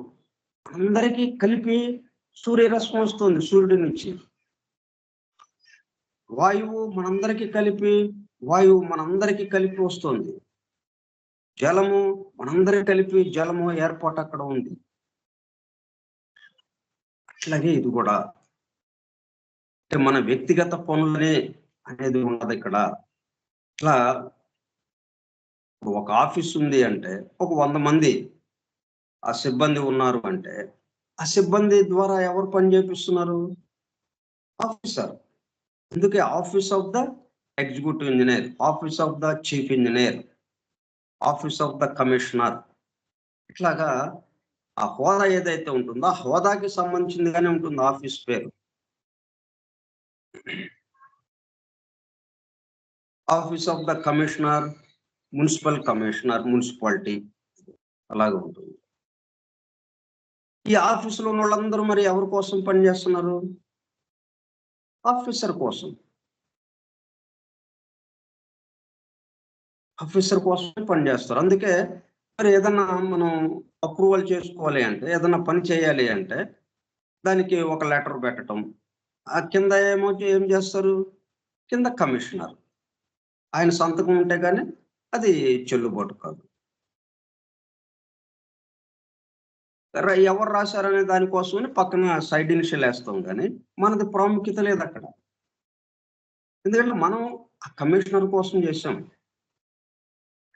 అందరికీ కలిపి సూర్యరశ్మి వస్తుంది సూర్యుడి నుంచి. వాయువు మనందరికీ కలిపి వస్తుంది. జలము మనందరికి కలిపి జలము ఏర్పాటు అక్కడ ఉంది. అట్లాగే ఇది గూడా. అంటే మన వ్యక్తిగత పనులనే అనేది ఉండదిక్కడ. ఇట్లా ఒక ఆఫీస్ ఉంది అంటే, ఒక 100 మంది ఆ సిబ్బంది ఉన్నారు అంటే, ఆ సిబ్బంది ద్వారా ఎవరు పని చేపిస్తున్నారు? ఆఫీసర్. అందుకే office of the executive engineer, office of the chief engineer, office of the commissioner. ఇట్లాగా ఆ హోదా ఏదైతే ఉంటుందో, ఆ హోదాకి సంబంధించిందిగానే ఉంటుంది ఆఫీస్ పేరు. Office of the commissioner, municipal commissioner, municipality అలాగే ఉంటుంది. ఈ ఆఫీస్‌లో ఉన్నోళ్ళందరూ మరి ఎవరి కోసం పనిచేస్తున్నారు? ఆఫీసర్ కోసం. ఆఫీసర్ కోసమే పనిచేస్తారు. అందుకే మరి ఏదన్నా మనం అప్రూవల్ చేసుకోవాలి అంటే, ఏదన్నా పని చేయాలి అంటే, దానికి ఒక లెటర్ పెట్టటం. ఆ కింద ఏం చేస్తారు? కింద కమిషనర్. ఆయన సంతకం ఉంటే గాని అది చెల్లుబాటు కాదు. ఎవరు రాసారనే దాని కోసమని పక్కన సైడ్ ఇనిషియల్ ఏస్తాం గానీ, మనది ప్రాముఖ్యత లేదక్కడ. ఎందుకంటే మనం ఆ కమిషనర్ కోసం చేశాం.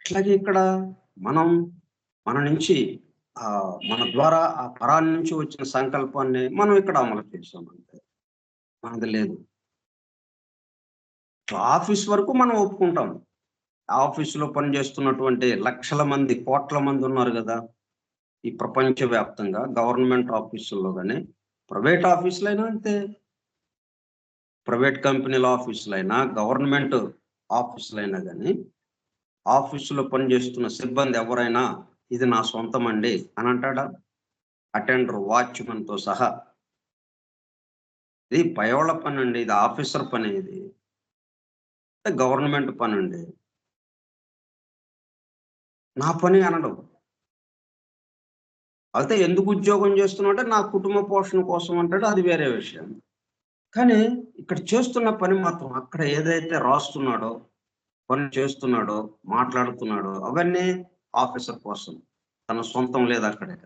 అట్లాగే ఇక్కడ మనం మన నుంచి మన ద్వారా ఆ పరాన్ని నుంచి వచ్చిన సంకల్పాన్ని మనం ఇక్కడ అమలు చేశామంతే. మనది లేదు. ఆఫీస్ వరకు మనం ఒప్పుకుంటాం. ఆఫీస్‌లో పనిచేస్తున్నటువంటి లక్షల మంది, కోట్ల మంది ఉన్నారు గదా! ఈ ప్రపంచవ్యాప్తంగా గవర్నమెంట్ ఆఫీసుల్లో గాని, ప్రైవేట్ ఆఫీసులైనా అంతే. ప్రైవేట్ కంపెనీల ఆఫీసులైనా, గవర్నమెంట్ ఆఫీసులైనా గాని, ఆఫీసులో పనిచేస్తున్న సిబ్బంది ఎవరైనా ఇది నా సొంతమండి అని అంటాడా? అటెండర్, వాచ్‌మన్‌తో సహా. ఇది పయోళ్ళ పని అండి, ఇది ఆఫీసర్ పని, ఇది గవర్నమెంట్ పని అండి. నా పని అనడం. అయితే ఎందుకు ఉద్యోగం చేస్తున్నావు అంటే నా కుటుంబ పోషణ కోసం అంటాడు, అది వేరే విషయం. కానీ ఇక్కడ చేస్తున్న పని మాత్రం అక్కడ ఏదైతే రాస్తున్నాడో, పని చేస్తున్నాడో, మాట్లాడుతున్నాడో అవన్నీ ఆఫీసర్ కోసం. తన సొంతం లేదు అక్కడ ఇక.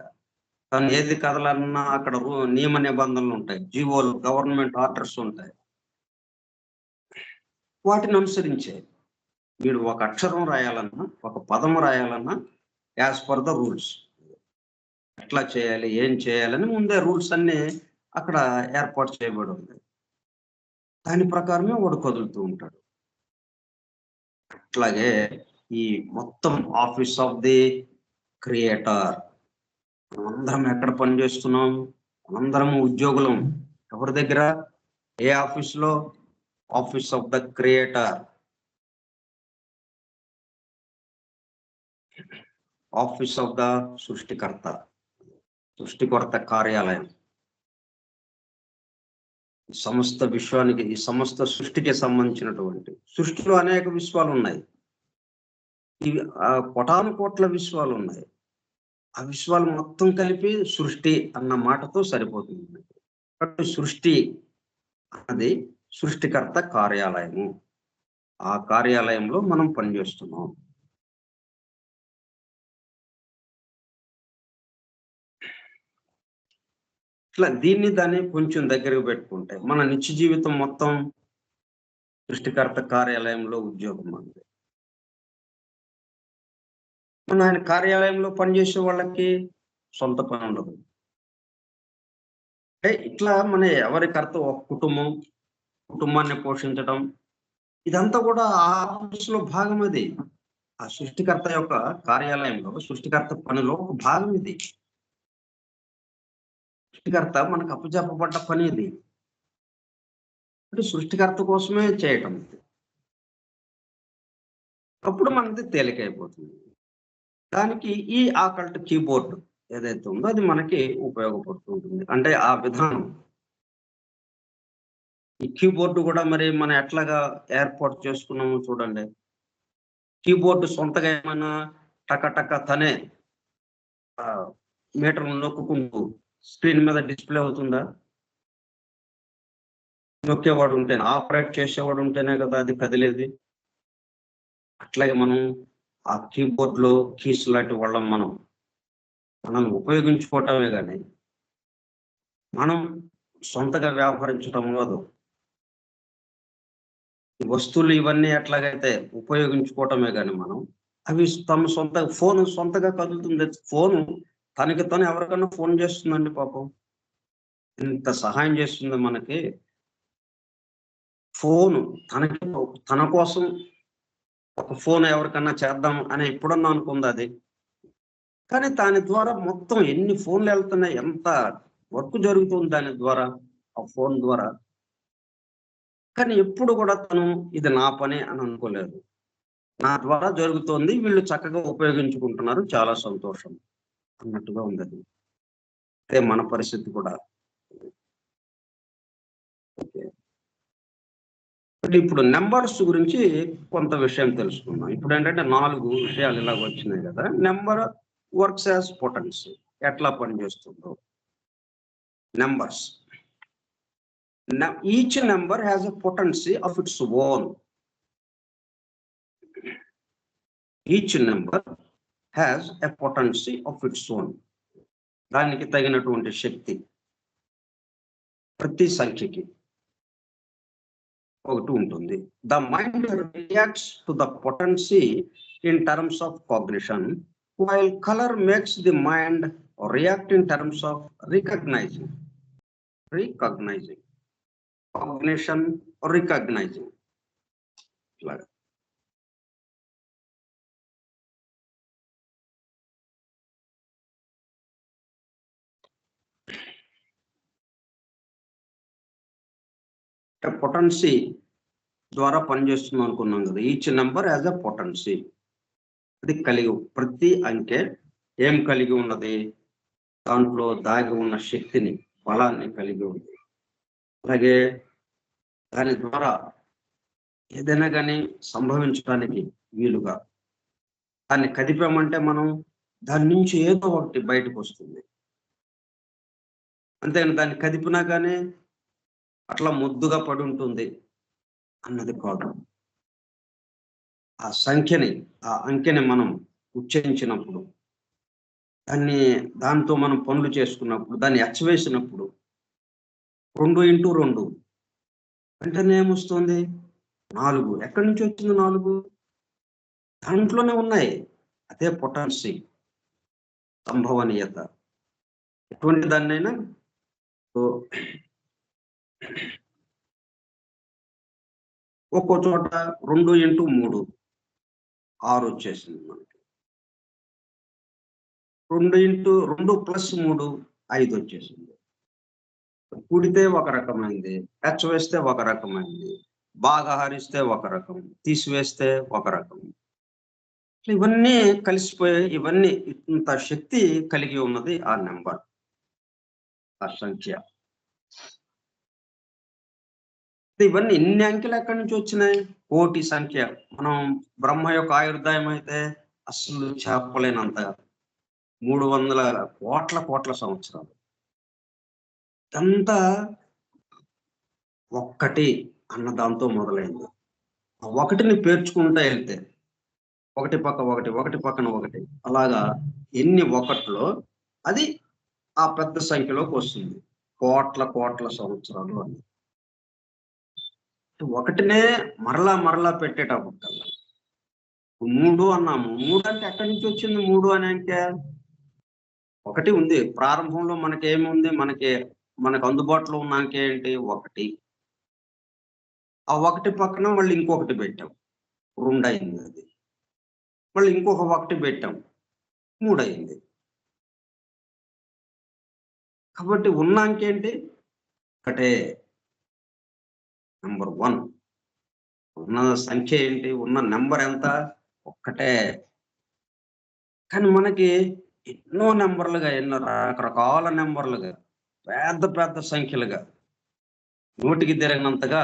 తను ఏది కదలన్నా అక్కడ నియమ నిబంధనలు ఉంటాయి. జీవోలు, గవర్నమెంట్ ఆర్డర్స్ ఉంటాయి. వాటిని అనుసరించే. వీడు ఒక అక్షరం రాయాలన్నా, ఒక పదం రాయాలన్నా యాజ్ పర్ ద రూల్స్. ఎట్లా చేయాలి, ఏం చేయాలని ముందే రూల్స్ అన్నీ అక్కడ ఏర్పాటు చేయబడి ఉంది. దాని ప్రకారమే వాడు కదులుతూ ఉంటాడు. అట్లాగే ఈ మొత్తం ఆఫీస్ ఆఫ్ ది క్రియేటర్. మనందరం ఎక్కడ పని చేస్తున్నాం? మనందరం ఉద్యోగులం. ఎవరి దగ్గర? ఏ ఆఫీసులో? Office of the creator. Office of the సృష్టికర్త. సృష్టికర్త కార్యాలయం. సమస్త విశ్వానికి, ఈ సమస్త సృష్టికి సంబంధించినటువంటి, సృష్టిలో అనేక విశ్వాలు ఉన్నాయి. ఇవి కోటాను కోట్ల విశ్వాలు ఉన్నాయి. ఆ విశ్వాలు మొత్తం కలిపి సృష్టి అన్న మాటతో సరిపోతుంది. కాబట్టి సృష్టి అన్నది సృష్టికర్త కార్యాలయము. ఆ కార్యాలయంలో మనం పనిచేస్తున్నాం. ఇట్లా దాన్ని కొంచెం దగ్గరకు పెట్టుకుంటే మన నిత్య జీవితం మొత్తం సృష్టికర్త కార్యాలయంలో ఉద్యోగం అంది. మన ఆయన కార్యాలయంలో పనిచేసే వాళ్ళకి సొంత పని ఉండదు. అంటే ఇట్లా మన ఎవరి కర్త, ఒక కుటుంబాన్ని పోషించడం, ఇదంతా కూడా ఆ ఆఫీసులో భాగం. అది ఆ సృష్టికర్త యొక్క కార్యాలయంలో, సృష్టికర్త పనిలో ఒక భాగం ఇది. సృష్టికర్త మనకు అప్పచెప్పబడ్డ పని ఇది. అంటే సృష్టికర్త కోసమే చేయటం. అప్పుడు మనది తేలికైపోతుంది. దానికి ఈ ఆకల్ట్ కీబోర్డ్ ఏదైతే ఉందో అది మనకి ఉపయోగపడుతూ ఉంటుంది. అంటే ఆ విధానం, ఈ కీబోర్డు కూడా మరి మనం ఎట్లాగా ఏర్పాటు చేసుకున్నామో చూడండి. కీబోర్డు సొంతగా ఏమైనా టక తనే మీటర్లు నొక్కుంటూ స్క్రీన్ మీద డిస్ప్లే అవుతుందా? నొక్కేవాడు ఉంటేనే, ఆపరేట్ చేసేవాడు ఉంటేనే కదా అది కదిలేది. అట్లాగే మనం ఆ కీబోర్డ్ లో కీస్ లాంటి వాళ్ళం మనం ఉపయోగించుకోవటమే కానీ మనం సొంతగా వ్యవహరించడం కాదు. ఈ వస్తువులు ఇవన్నీ ఎట్లాగైతే ఉపయోగించుకోవటమే కానీ మనం అవి తమ ఫోన్ సొంతగా కదులుతుంది. ఫోను తనకి తను ఎవరికన్నా ఫోన్ చేస్తుందండి పాపం. ఇంత సహాయం చేస్తుంది మనకి ఫోను. తన కోసం ఒక ఫోన్ ఎవరికన్నా చేద్దాం అని ఎప్పుడన్నా అనుకుంది అది. కానీ దాని ద్వారా మొత్తం ఎన్ని ఫోన్లు వెళ్తున్నాయి, ఎంత వర్క్ జరుగుతుంది దాని ద్వారా, ఆ ఫోన్ ద్వారా. కానీ ఎప్పుడు కూడా తను ఇది నా పని అని అనుకోలేదు. నా ద్వారా జరుగుతోంది, వీళ్ళు చక్కగా ఉపయోగించుకుంటున్నారు, చాలా సంతోషం అన్నట్టుగా ఉంది అది. అదే మన పరిస్థితి కూడా. ఇప్పుడు నెంబర్స్ గురించి కొంత విషయం తెలుసుకుందాం. ఇప్పుడు ఏంటంటే 4 విషయాలు ఇలాగ వచ్చినాయి కదా. Number works as potency. ఎట్లా పనిచేస్తుందో numbers. Each number has a potency of its own. Each number has a potency of its own. దానికి తగినటువంటి శక్తి ప్రతి సంఖ్యకి ఒకటి ఉంటుంది. The mind reacts to the potency in terms of cognition, while colour makes the mind react in terms of recognizing. Cognition, recognizing. ఇలాగా potency ద్వారా పనిచేస్తుంది అనుకున్నాం కదా. Each number as a potency. అది ప్రతి అంకె ఏం కలిగి ఉన్నది? దాంట్లో దాగి ఉన్న శక్తిని, బలాన్ని కలిగి ఉంది. అలాగే దాని ద్వారా ఏదైనా కానీ సంభవించడానికి వీలుగా దాన్ని కదిపామంటే మనం దాని నుంచి ఏదో ఒకటి బయటకు వస్తుంది. అంతేగాని దాన్ని కదిపినా కానీ అట్లా ముద్దుగా పడి ఉంటుంది అన్నది కాదు. ఆ సంఖ్యని, ఆ అంకెని మనం ఉచ్చరించినప్పుడు, దాంతో మనం పనులు చేసుకున్నప్పుడు, దాన్ని అచ్చవేసినప్పుడు 2 × 2 వెంటనే ఏమొస్తుంది? 4. ఎక్కడి నుంచి వచ్చింది 4? దాంట్లోనే ఉన్నాయి. అదే పొటెన్సీ, సంభవనీయత. ఎటువంటి దాన్నైనా ఒక్కో చోట 2 × 3 6 వచ్చేసింది మనకి. 2 + 2 + 3 5 వచ్చేసింది. కూడితే ఒక రకమైంది, వేస్తే ఒక రకమైంది, బాగా హరిస్తే ఒక రకం, తీసివేస్తే ఒక రకం. ఇవన్నీ కలిసిపోయి ఇవన్నీ ఇంత శక్తి కలిగి ఉన్నది ఆ నెంబర్, ఆ సంఖ్య. ఇవన్నీ ఇన్ని అంకెలు ఎక్కడి నుంచి వచ్చినాయి? కోటి సంఖ్య. మనం బ్రహ్మ యొక్క ఆయుర్దాయం అయితే అసలు చెప్పలేనంతగా 300 కోట్ల సంవత్సరాలు. ఇదంతా ఒక్కటి అన్న దాంతో మొదలైంది. ఆ ఒకటిని పేర్చుకుంటా వెళ్తే ఒకటి పక్క ఒకటి, ఒకటి పక్కన ఒకటి, అలాగా ఎన్ని ఒకట్లో అది ఆ పెద్ద సంఖ్యలోకి వస్తుంది. కోట్ల సంవత్సరాలు అని. ఒకటినే మరలా పెట్టేటప్పటికల్లా 3 అన్నాము. 3 అంటే ఎక్కడి నుంచి వచ్చింది 3 అనే అంకె? ఒకటి ఉంది. ప్రారంభంలో మనకేముంది? మనకు అందుబాటులో ఉన్న అంకె ఏంటి? 1. ఆ 1 పక్కన మళ్ళీ ఇంకొకటి పెట్టాం. 2 అయింది అది. మళ్ళీ ఇంకొక 1 పెట్టాం. 3 అయింది. కాబట్టి ఉన్న అంకె ఏంటి? ఒకటే. నంబర్ 1. ఉన్న సంఖ్య ఏంటి? ఉన్న నంబర్ ఎంత? ఒక్కటే. కానీ మనకి ఎన్నో నంబర్లుగా, ఎన్నో రకరకాల నంబర్లుగా, పెద్ద సంఖ్యలుగా, నోటికి తిరగనంతగా,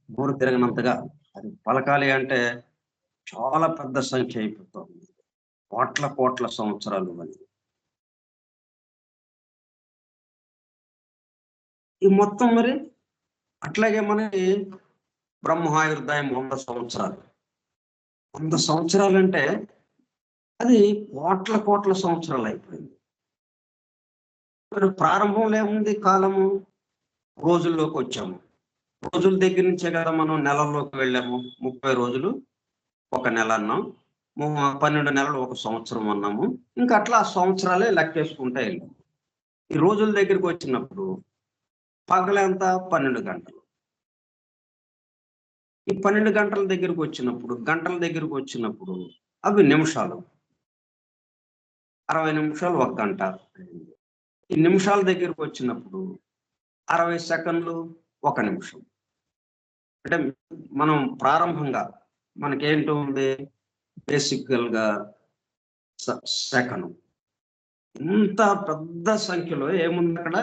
నోరు తిరగనంతగా అది పలకాలి అంటే చాలా పెద్ద సంఖ్య అయిపోతుంది. కోట్ల సంవత్సరాలు అని. ఈ మొత్తం మరి అట్లాగే మనకి బ్రహ్మాయుర్దాయం 100 సంవత్సరాలు. 100 సంవత్సరాలంటే అది కోట్ల సంవత్సరాలు అయిపోయింది. మరి ప్రారంభంలో ఏముంది కాలము? రోజుల్లోకి వచ్చాము. రోజుల దగ్గర నుంచే కదా మనం నెలల్లోకి వెళ్ళాము. 30 రోజులు ఒక నెల అన్నాం. 12 నెలలు ఒక సంవత్సరం అన్నాము. ఇంకా అట్లా ఆ సంవత్సరాలే లెక్కేసుకుంటా వెళ్ళాం. ఈ రోజుల దగ్గరికి వచ్చినప్పుడు పగలెంత? 12 గంటలు. ఈ 12 గంటల దగ్గరికి వచ్చినప్పుడు, గంటల దగ్గరికి వచ్చినప్పుడు అవి నిమిషాలు. 60 నిమిషాలు 1 గంట. ఈ నిమిషాల దగ్గరికి వచ్చినప్పుడు 60 సెకండ్లు 1 నిమిషం. అంటే మనం ప్రారంభంగా మనకేంటి ఉంది? బేసికల్‌గా సెకను. ఇంత పెద్ద సంఖ్యలో ఏముందక్కడ?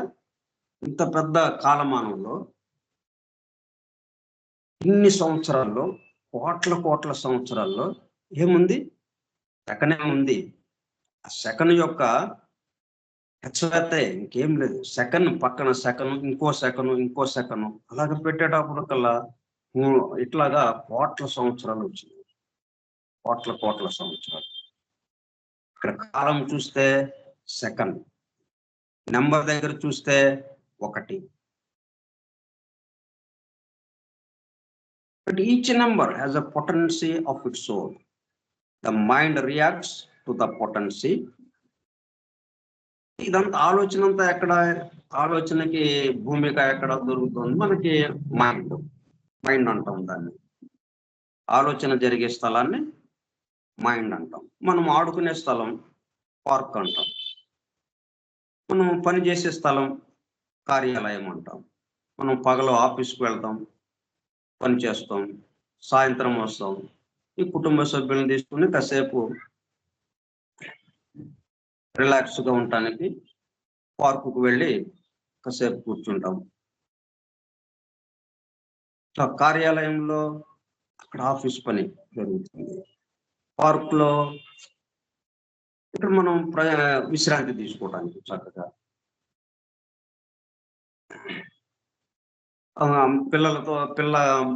ఇంత పెద్ద కాలమానంలో ఇన్ని సంవత్సరాల్లో, కోట్ల సంవత్సరాల్లో ఏముంది? సెకనే ఉంది. ఆ సెకను యొక్క హెచ్చరితే ఇంకేం లేదు. సెకన్ పక్కన సెకను, ఇంకో సెకను అలాగ పెట్టేటప్పటికల్లా ఇట్లాగా కోట్ల సంవత్సరాలు వచ్చినాయి. కోట్ల సంవత్సరాలు. ఇక్కడ కాలం చూస్తే సెకండ్. నంబర్ దగ్గర చూస్తే 1. But each number has a potency of its own. The mind reacts to the potency. ఇదంతా ఆలోచన అంతా ఎక్కడ? ఆలోచనకి భూమిక ఎక్కడ దొరుకుతుంది? మనకి మైండ్ అంటాం దాన్ని. ఆలోచన జరిగే స్థలాన్ని మైండ్ అంటాం. మనం ఆడుకునే స్థలం పార్క్ అంటాం. మనం పని చేసే స్థలం కార్యాలయం అంటాం. మనం పగలు ఆఫీస్‌కి వెళ్తాం, పని చేస్తాం, సాయంత్రం వస్తాం. ఈ కుటుంబ సభ్యులను తీసుకొని కాసేపు రిలాక్స్‌గా ఉండటానికి పార్కుకు వెళ్ళి కాసేపు కూర్చుంటాం. కార్యాలయంలో అక్కడ ఆఫీస్ పని జరుగుతుంది. పార్క్ లో ఇక్కడ మనం విశ్రాంతి తీసుకోవడానికి చక్కగా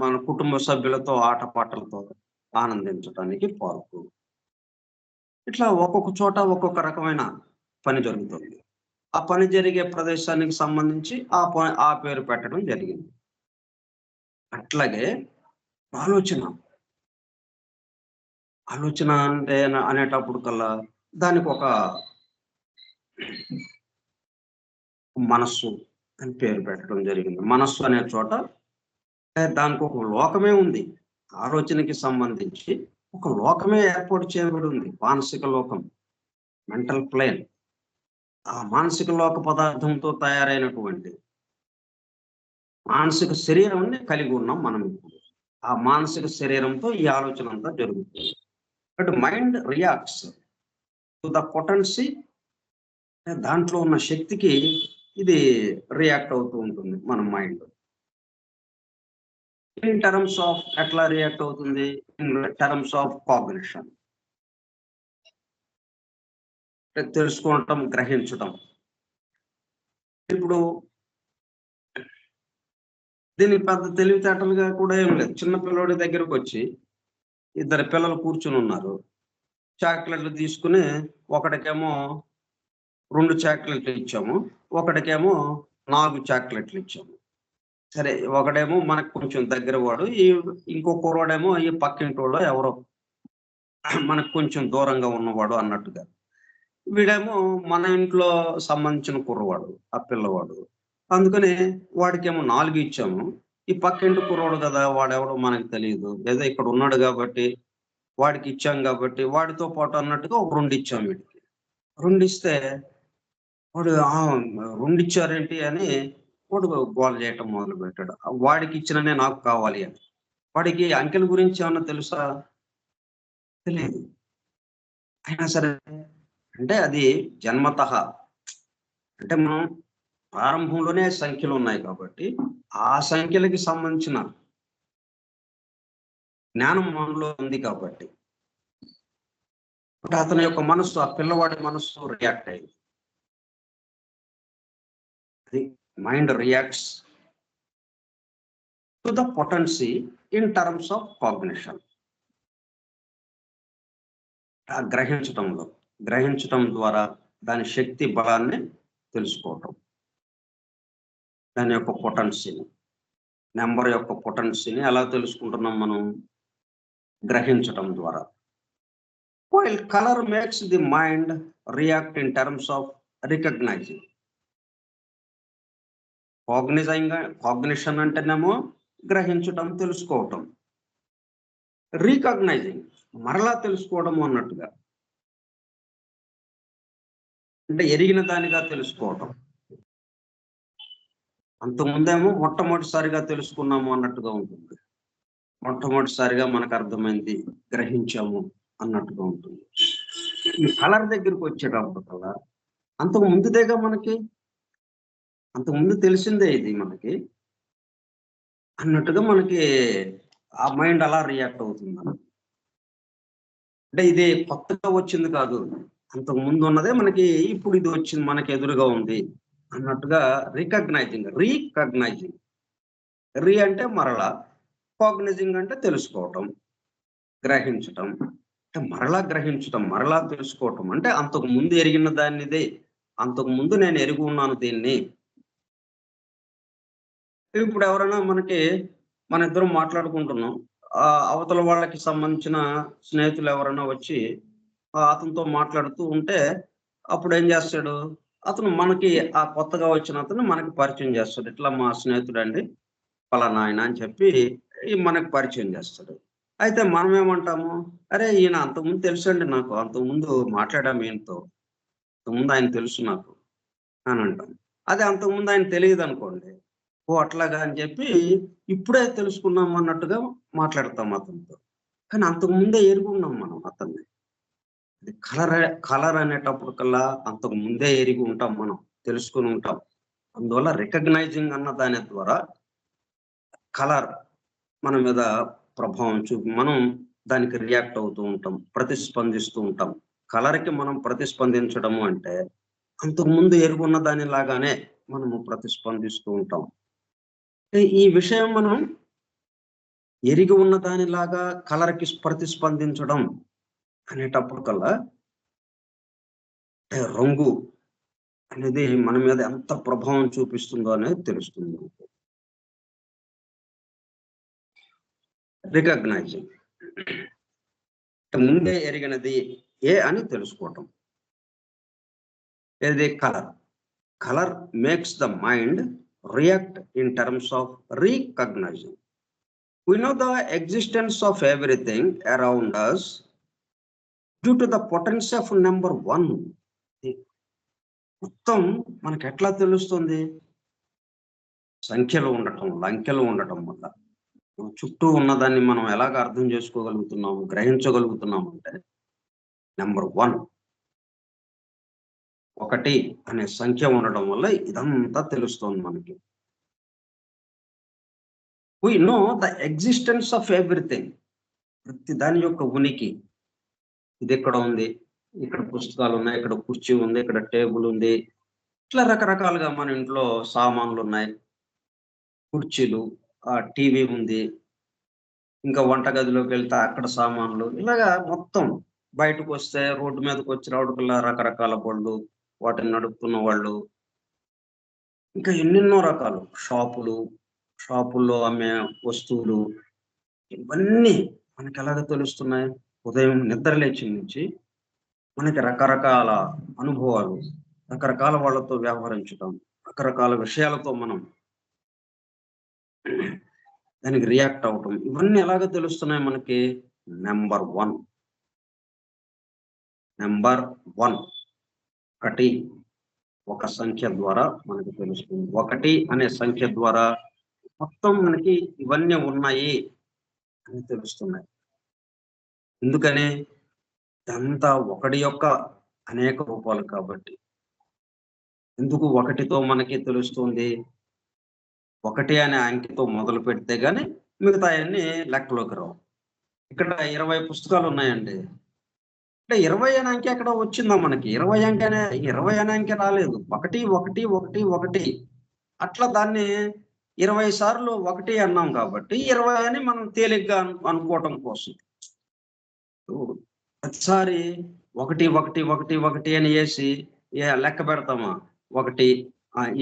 మన కుటుంబ సభ్యులతో ఆటపాటలతో ఆనందించడానికి పార్కు. ఇట్లా ఒక్కొక్క చోట ఒక్కొక్క రకమైన పని జరుగుతుంది. ఆ పని జరిగే ప్రదేశానికి సంబంధించి ఆ పేరు పెట్టడం జరిగింది. అట్లాగే ఆలోచన అంటే అనేటప్పుడు కల్లా దానికి ఒక మనస్సు అని పేరు పెట్టడం జరిగింది. మనస్సు అనే చోట దానికి ఒక లోకమే ఉంది. ఆలోచనకి సంబంధించి ఒక లోకమే ఏర్పాటు చేయబడి ఉంది. మానసిక లోకం, మెంటల్ ప్లేన్. ఆ మానసిక లోక పదార్థంతో తయారైనటువంటి మానసిక శరీరాన్ని కలిగి ఉన్నాం మనం ఇప్పుడు. ఆ మానసిక శరీరంతో ఈ ఆలోచన అంతా జరుగుతుంది. But mind reacts to the potency. దాంట్లో ఉన్న శక్తికి ఇది రియాక్ట్ అవుతూ ఉంటుంది మన మైండ్. ఇన్ టర్మ్స్ ఆఫ్ ఎట్లా రియాక్ట్ అవుతుంది? In terms of cognition. తెలుసుకోవటం, గ్రహించటం. ఇప్పుడు దీనికి పెద్ద తెలివితేటలుగా కూడా ఏం లేదు. చిన్న పిల్లోడి దగ్గరకు వచ్చి ఇద్దరు పిల్లలు కూర్చుని ఉన్నారు. చాక్లెట్లు తీసుకుని ఒకటికేమో 2 చాక్లెట్లు ఇచ్చాము, ఒకటికేమో 4 చాక్లెట్లు ఇచ్చాము. సరే, ఒకడేమో మనకు కొంచెం దగ్గర వాడు, ఇంకో కుర్రాడేమో ఈ పక్కింటోడో ఎవరో మనకు కొంచెం దూరంగా ఉన్నవాడు అన్నట్టుగా. వీడేమో మన ఇంట్లో సంబంధించిన కుర్రవాడు, ఆ పిల్లవాడు. అందుకని వాడికేమో 4 ఇచ్చాము. ఈ పక్కింటి కుర్రాడు కదా, వాడెవడో మనకు తెలియదు, ఏదో ఇక్కడ ఉన్నాడు కాబట్టి వాడికి ఇచ్చాం కాబట్టి వాడితో పాటు అన్నట్టుగా ఒక 2 ఇచ్చాం. వీడికి 2 ఇస్తే వాడు 2 ఇచ్చారేంటి అని వాడు గోల చేయటం మొదలు పెట్టాడు. వాడికి ఇచ్చిననే నాకు కావాలి అని. వాడికి అంకెల గురించి ఏమన్నా తెలుసా? తెలియదు. అయినా సరే, అంటే అది జన్మతః, అంటే మనం ప్రారంభంలోనే సంఖ్యలు ఉన్నాయి కాబట్టి ఆ సంఖ్యలకి సంబంధించిన జ్ఞానం మనలో ఉంది కాబట్టి అతని యొక్క మనస్సు, ఆ పిల్లవాడి మనస్సు రియాక్ట్ అయింది. అది mind reacts to the potency in terms of cognition. ఆ గ్రహించటం ద్వారా దాని శక్తి బలాన్ని తెలుసుకోవటం, దాని యొక్క పొటెన్సీని, నెంబర్ యొక్క పొటెన్సీని ఎలా తెలుసుకుంటున్నాం మనం? గ్రహించటం ద్వారా. While color makes the mind react in terms of recognizing. Cognition అంటేనేమో గ్రహించటం, తెలుసుకోవటం. రీకాగ్నైజింగ్ మరలా తెలుసుకోవడం అన్నట్టుగా, అంటే ఎరిగిన దానిగా తెలుసుకోవటం. అంతకుముందేమో మొట్టమొదటిసారిగా తెలుసుకున్నాము అన్నట్టుగా ఉంటుంది. మొట్టమొదటిసారిగా మనకు అర్థమైంది, గ్రహించాము అన్నట్టుగా ఉంటుంది. ఈ కలర్ దగ్గరికి వచ్చేటప్పుడు కల్లా అంతకు ముందుదేగా మనకి, అంతకుముందు తెలిసిందే ఇది మనకి అన్నట్టుగా మనకి ఆ మైండ్ అలా రియాక్ట్ అవుతుంది. అంటే ఇది కొత్తగా వచ్చింది కాదు, అంతకు ముందు ఉన్నదే మనకి ఇప్పుడు ఇది వచ్చింది, మనకి ఎదురుగా ఉంది అన్నట్టుగా రీకాగ్నైజింగ్. రీ అంటే మరలా, కాగ్నైజింగ్ అంటే తెలుసుకోవటం, గ్రహించటం. అంటే మరలా గ్రహించటం, మరలా తెలుసుకోవటం. అంటే అంతకు ముందు ఎరిగిన దానిదే, అంతకు ముందు నేను ఎరిగి ఉన్నాను దీన్ని. ఇప్పుడు ఎవరైనా మన ఇద్దరం మాట్లాడుకుంటున్నాం, అవతల వాళ్ళకి సంబంధించిన స్నేహితులు ఎవరైనా వచ్చి అతనితో మాట్లాడుతూ ఉంటే అప్పుడు ఏం చేస్తాడు, అతను మనకి ఆ కొత్తగా వచ్చిన అతను మనకి పరిచయం చేస్తాడు. ఇట్లా మా స్నేహితుడు అండి పలానా ఆయన అని చెప్పి మనకి పరిచయం చేస్తాడు. అయితే మనం ఏమంటాము, అరే ఈయన అంతకుముందు తెలుసు అండి, నాకు అంతకుముందు మాట్లాడాము ఈయనతో, అంతకుముందు ఆయన తెలుసు నాకు అని అంటాం. అదే అంతకుముందు ఆయన తెలియదు అనుకోండి, ఓ అట్లాగా అని చెప్పి ఇప్పుడే తెలుసుకున్నాం అన్నట్టుగా మాట్లాడతాం అతనితో. కానీ అంతకుముందే ఎరుగున్నాం మనం అతన్ని. కలర్ అనేటప్పుడు కల్లా అంతకు ముందే ఎరిగి ఉంటాం, మనం తెలుసుకుని ఉంటాం. అందువల్ల రికగ్నైజింగ్ అన్న దాని ద్వారా కలర్ మన మీద ప్రభావం చూపి మనం దానికి రియాక్ట్ అవుతూ ఉంటాం, ప్రతిస్పందిస్తూ ఉంటాం. కలర్‌కి మనం ప్రతిస్పందించడము అంటే, అంతకుముందు ఎరుగున్న దానిలాగానే మనము ప్రతిస్పందిస్తూ ఉంటాం. ఈ విషయం మనం ఎరిగి ఉన్న దానిలాగా కలర్‌కి ప్రతిస్పందించడం అనేటప్పుడు కల్లా రంగు అనేది మన మీద ఎంత ప్రభావం చూపిస్తుందో అనేది తెలుస్తుంది. రికగ్నైజింగ్ ముందే ఎరిగినది అని తెలుసుకోవటం. ఏది colour. Colour makes the mind react in terms of recognizing. We know the existence of everything around us due to the potential of number 1. మొత్తం మనకు ఎట్లా తెలుస్తుంది? సంఖ్యలు ఉండటం, లంకెలు ఉండటం వల్ల. చుట్టూ ఉన్నదాన్ని మనం ఎలాగ అర్థం చేసుకోగలుగుతున్నాము, గ్రహించగలుగుతున్నాము అంటే నంబర్ 1 ఒకటి అనే సంఖ్య ఉండడం వల్ల ఇదంతా తెలుస్తుంది మనకి. We know the existence of everything. ప్రతి దాని యొక్క ఉనికి. ఇది ఎక్కడ ఉంది, ఇక్కడ పుస్తకాలు ఉన్నాయి, ఇక్కడ కుర్చీ ఉంది, ఇక్కడ టేబుల్ ఉంది. ఇట్లా రకరకాలుగా మన ఇంట్లో సామాన్లు ఉన్నాయి, కుర్చీలు, టీవీ ఉంది, ఇంకా వంటగదిలోకి వెళ్తే అక్కడ సామాన్లు, ఇలాగా మొత్తం బయటకు వస్తే రోడ్డు మీదకి వచ్చినప్పటికల్లా రకరకాల బళ్ళు, వాటిని నడుపుతున్న వాళ్ళు, ఇంకా ఎన్నెన్నో రకాలు షాపుల్లో అమ్మే వస్తువులు, ఇవన్నీ మనకి ఎలాగ తెలుస్తున్నాయి? ఉదయం నిద్ర లేచి నుంచి మనకి రకరకాల అనుభవాలు, రకరకాల వాళ్ళతో వ్యవహరించడం, రకరకాల విషయాలతో మనం దానికి రియాక్ట్ అవ్వటం, ఇవన్నీ ఎలాగ తెలుస్తున్నాయి మనకి? నంబర్ 1 ఒకటి ఒక సంఖ్య ద్వారా మనకు తెలుస్తుంది. 1 అనే సంఖ్య ద్వారా మొత్తం మనకి ఇవన్నీ ఉన్నాయి అని తెలుస్తున్నాయి. ఎందుకని? ఇదంతా ఒకటి యొక్క అనేక రూపాలు కాబట్టి. ఎందుకు 1తో మనకి తెలుస్తుంది? 1 అనే అంకెతో మొదలు పెడితే గాని మిగతాయన్నీ లెక్కలోకి రావు. ఇక్కడ 20 పుస్తకాలు ఉన్నాయండి. అంటే 20 అనే అంకె ఎక్కడో వచ్చిందా మనకి? 20 అనే అంకె రాలేదు. 1, 1, 1, 1 అట్లా దాన్ని 20 సార్లు 1 అన్నాం కాబట్టి 20 అని మనం తేలిగ్గా అనుకోవటం కోసం. ప్రతిసారి 1, 1, 1, 1 అని ఏసి లెక్క పెడతామా? 1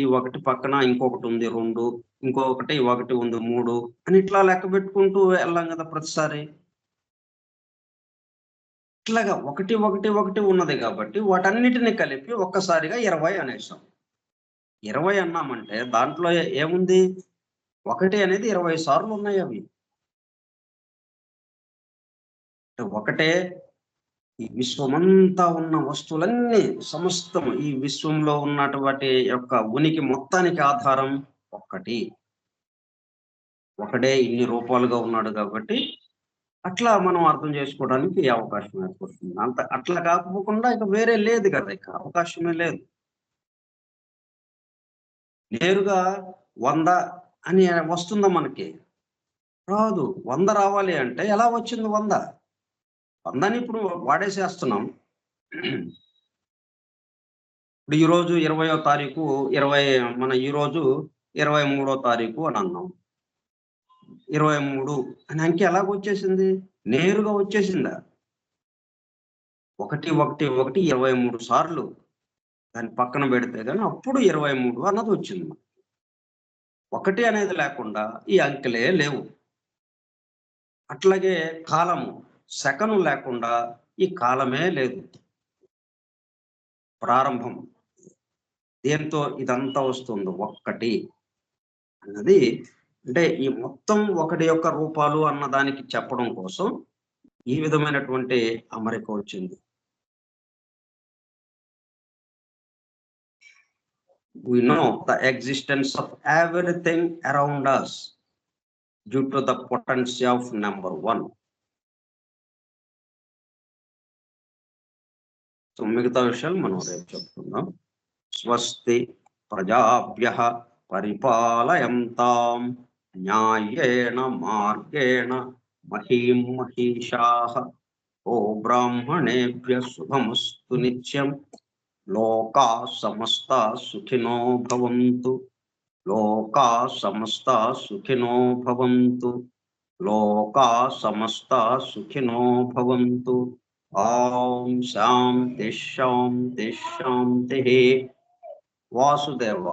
ఈ 1 పక్కన ఇంకొకటి ఉంది 2, ఇంకొకటి 1 ఉంది 3 అని ఇట్లా లెక్క పెట్టుకుంటూ వెళ్ళాం కదా ప్రతిసారి. ఇట్లాగా 1, 1, 1 ఉన్నది కాబట్టి వాటన్నిటిని కలిపి ఒక్కసారిగా 20 అనేసాం. 20 అన్నామంటే దాంట్లో ఏముంది? 1 అనేది 20 సార్లు ఉన్నాయి అవి. ఒకటే ఈ విశ్వమంతా ఉన్న వస్తువులన్నీ సమస్తం ఈ విశ్వంలో ఉన్నటువంటి యొక్క ఉనికి మొత్తానికి ఆధారం ఒక్కటి. ఒకడే ఇన్ని రూపాలుగా ఉన్నాడు కాబట్టి అట్లా మనం అర్థం చేసుకోవడానికి అవకాశం ఏర్పడుతుంది. అట్లా కాకపోకుండా ఇక వేరే లేదు కదా, ఇక అవకాశమే లేదు. నేరుగా 100 అని వస్తుందా మనకి? రాదు. 100 రావాలి అంటే ఎలా వచ్చింది 100? 100ని ఇప్పుడు వాడేసేస్తున్నాం. ఇప్పుడు ఈరోజు 20వ తారీఖు 20 ఈరోజు 23వ తారీఖు అని అన్నాం. 23 అనే అంకె ఎలాగొచ్చేసింది? నేరుగా వచ్చేసిందా? 1, 1, 1 23 సార్లు దాన్ని పక్కన పెడితే గాని అప్పుడు 23 అన్నది వచ్చింది. 1 అనేది లేకుండా ఈ అంకెలే లేవు. అట్లాగే కాలము, సెకను లేకుండా ఈ కాలమే లేదు. ప్రారంభం దేంతో ఇదంతా వస్తుందో 1 అన్నది, అంటే ఈ మొత్తం 1 యొక్క రూపాలు అన్నదానికి చెప్పడం కోసం ఈ విధమైనటువంటి అమరిక వచ్చింది. We know the existence of everything around us due to the potency of number 1. So మిగతా విషయాలు మనం రేపు చెప్పుకుందాం. స్వస్తి ప్రజాభ్యః పరిపాలయంతాం న్యాయేన మార్గేణ మహీం మహిషాః ఓ బ్రాహ్మణేభ్య శుభమస్తు నిత్యం లోకా సమస్తా సుఖినో భవంతు లోకా సమస్తా సుఖినో భవంతు లోకా సమస్తా సుఖినో భవంతు ఓం శాంతి శాంతి శాంతి వాసుదేవ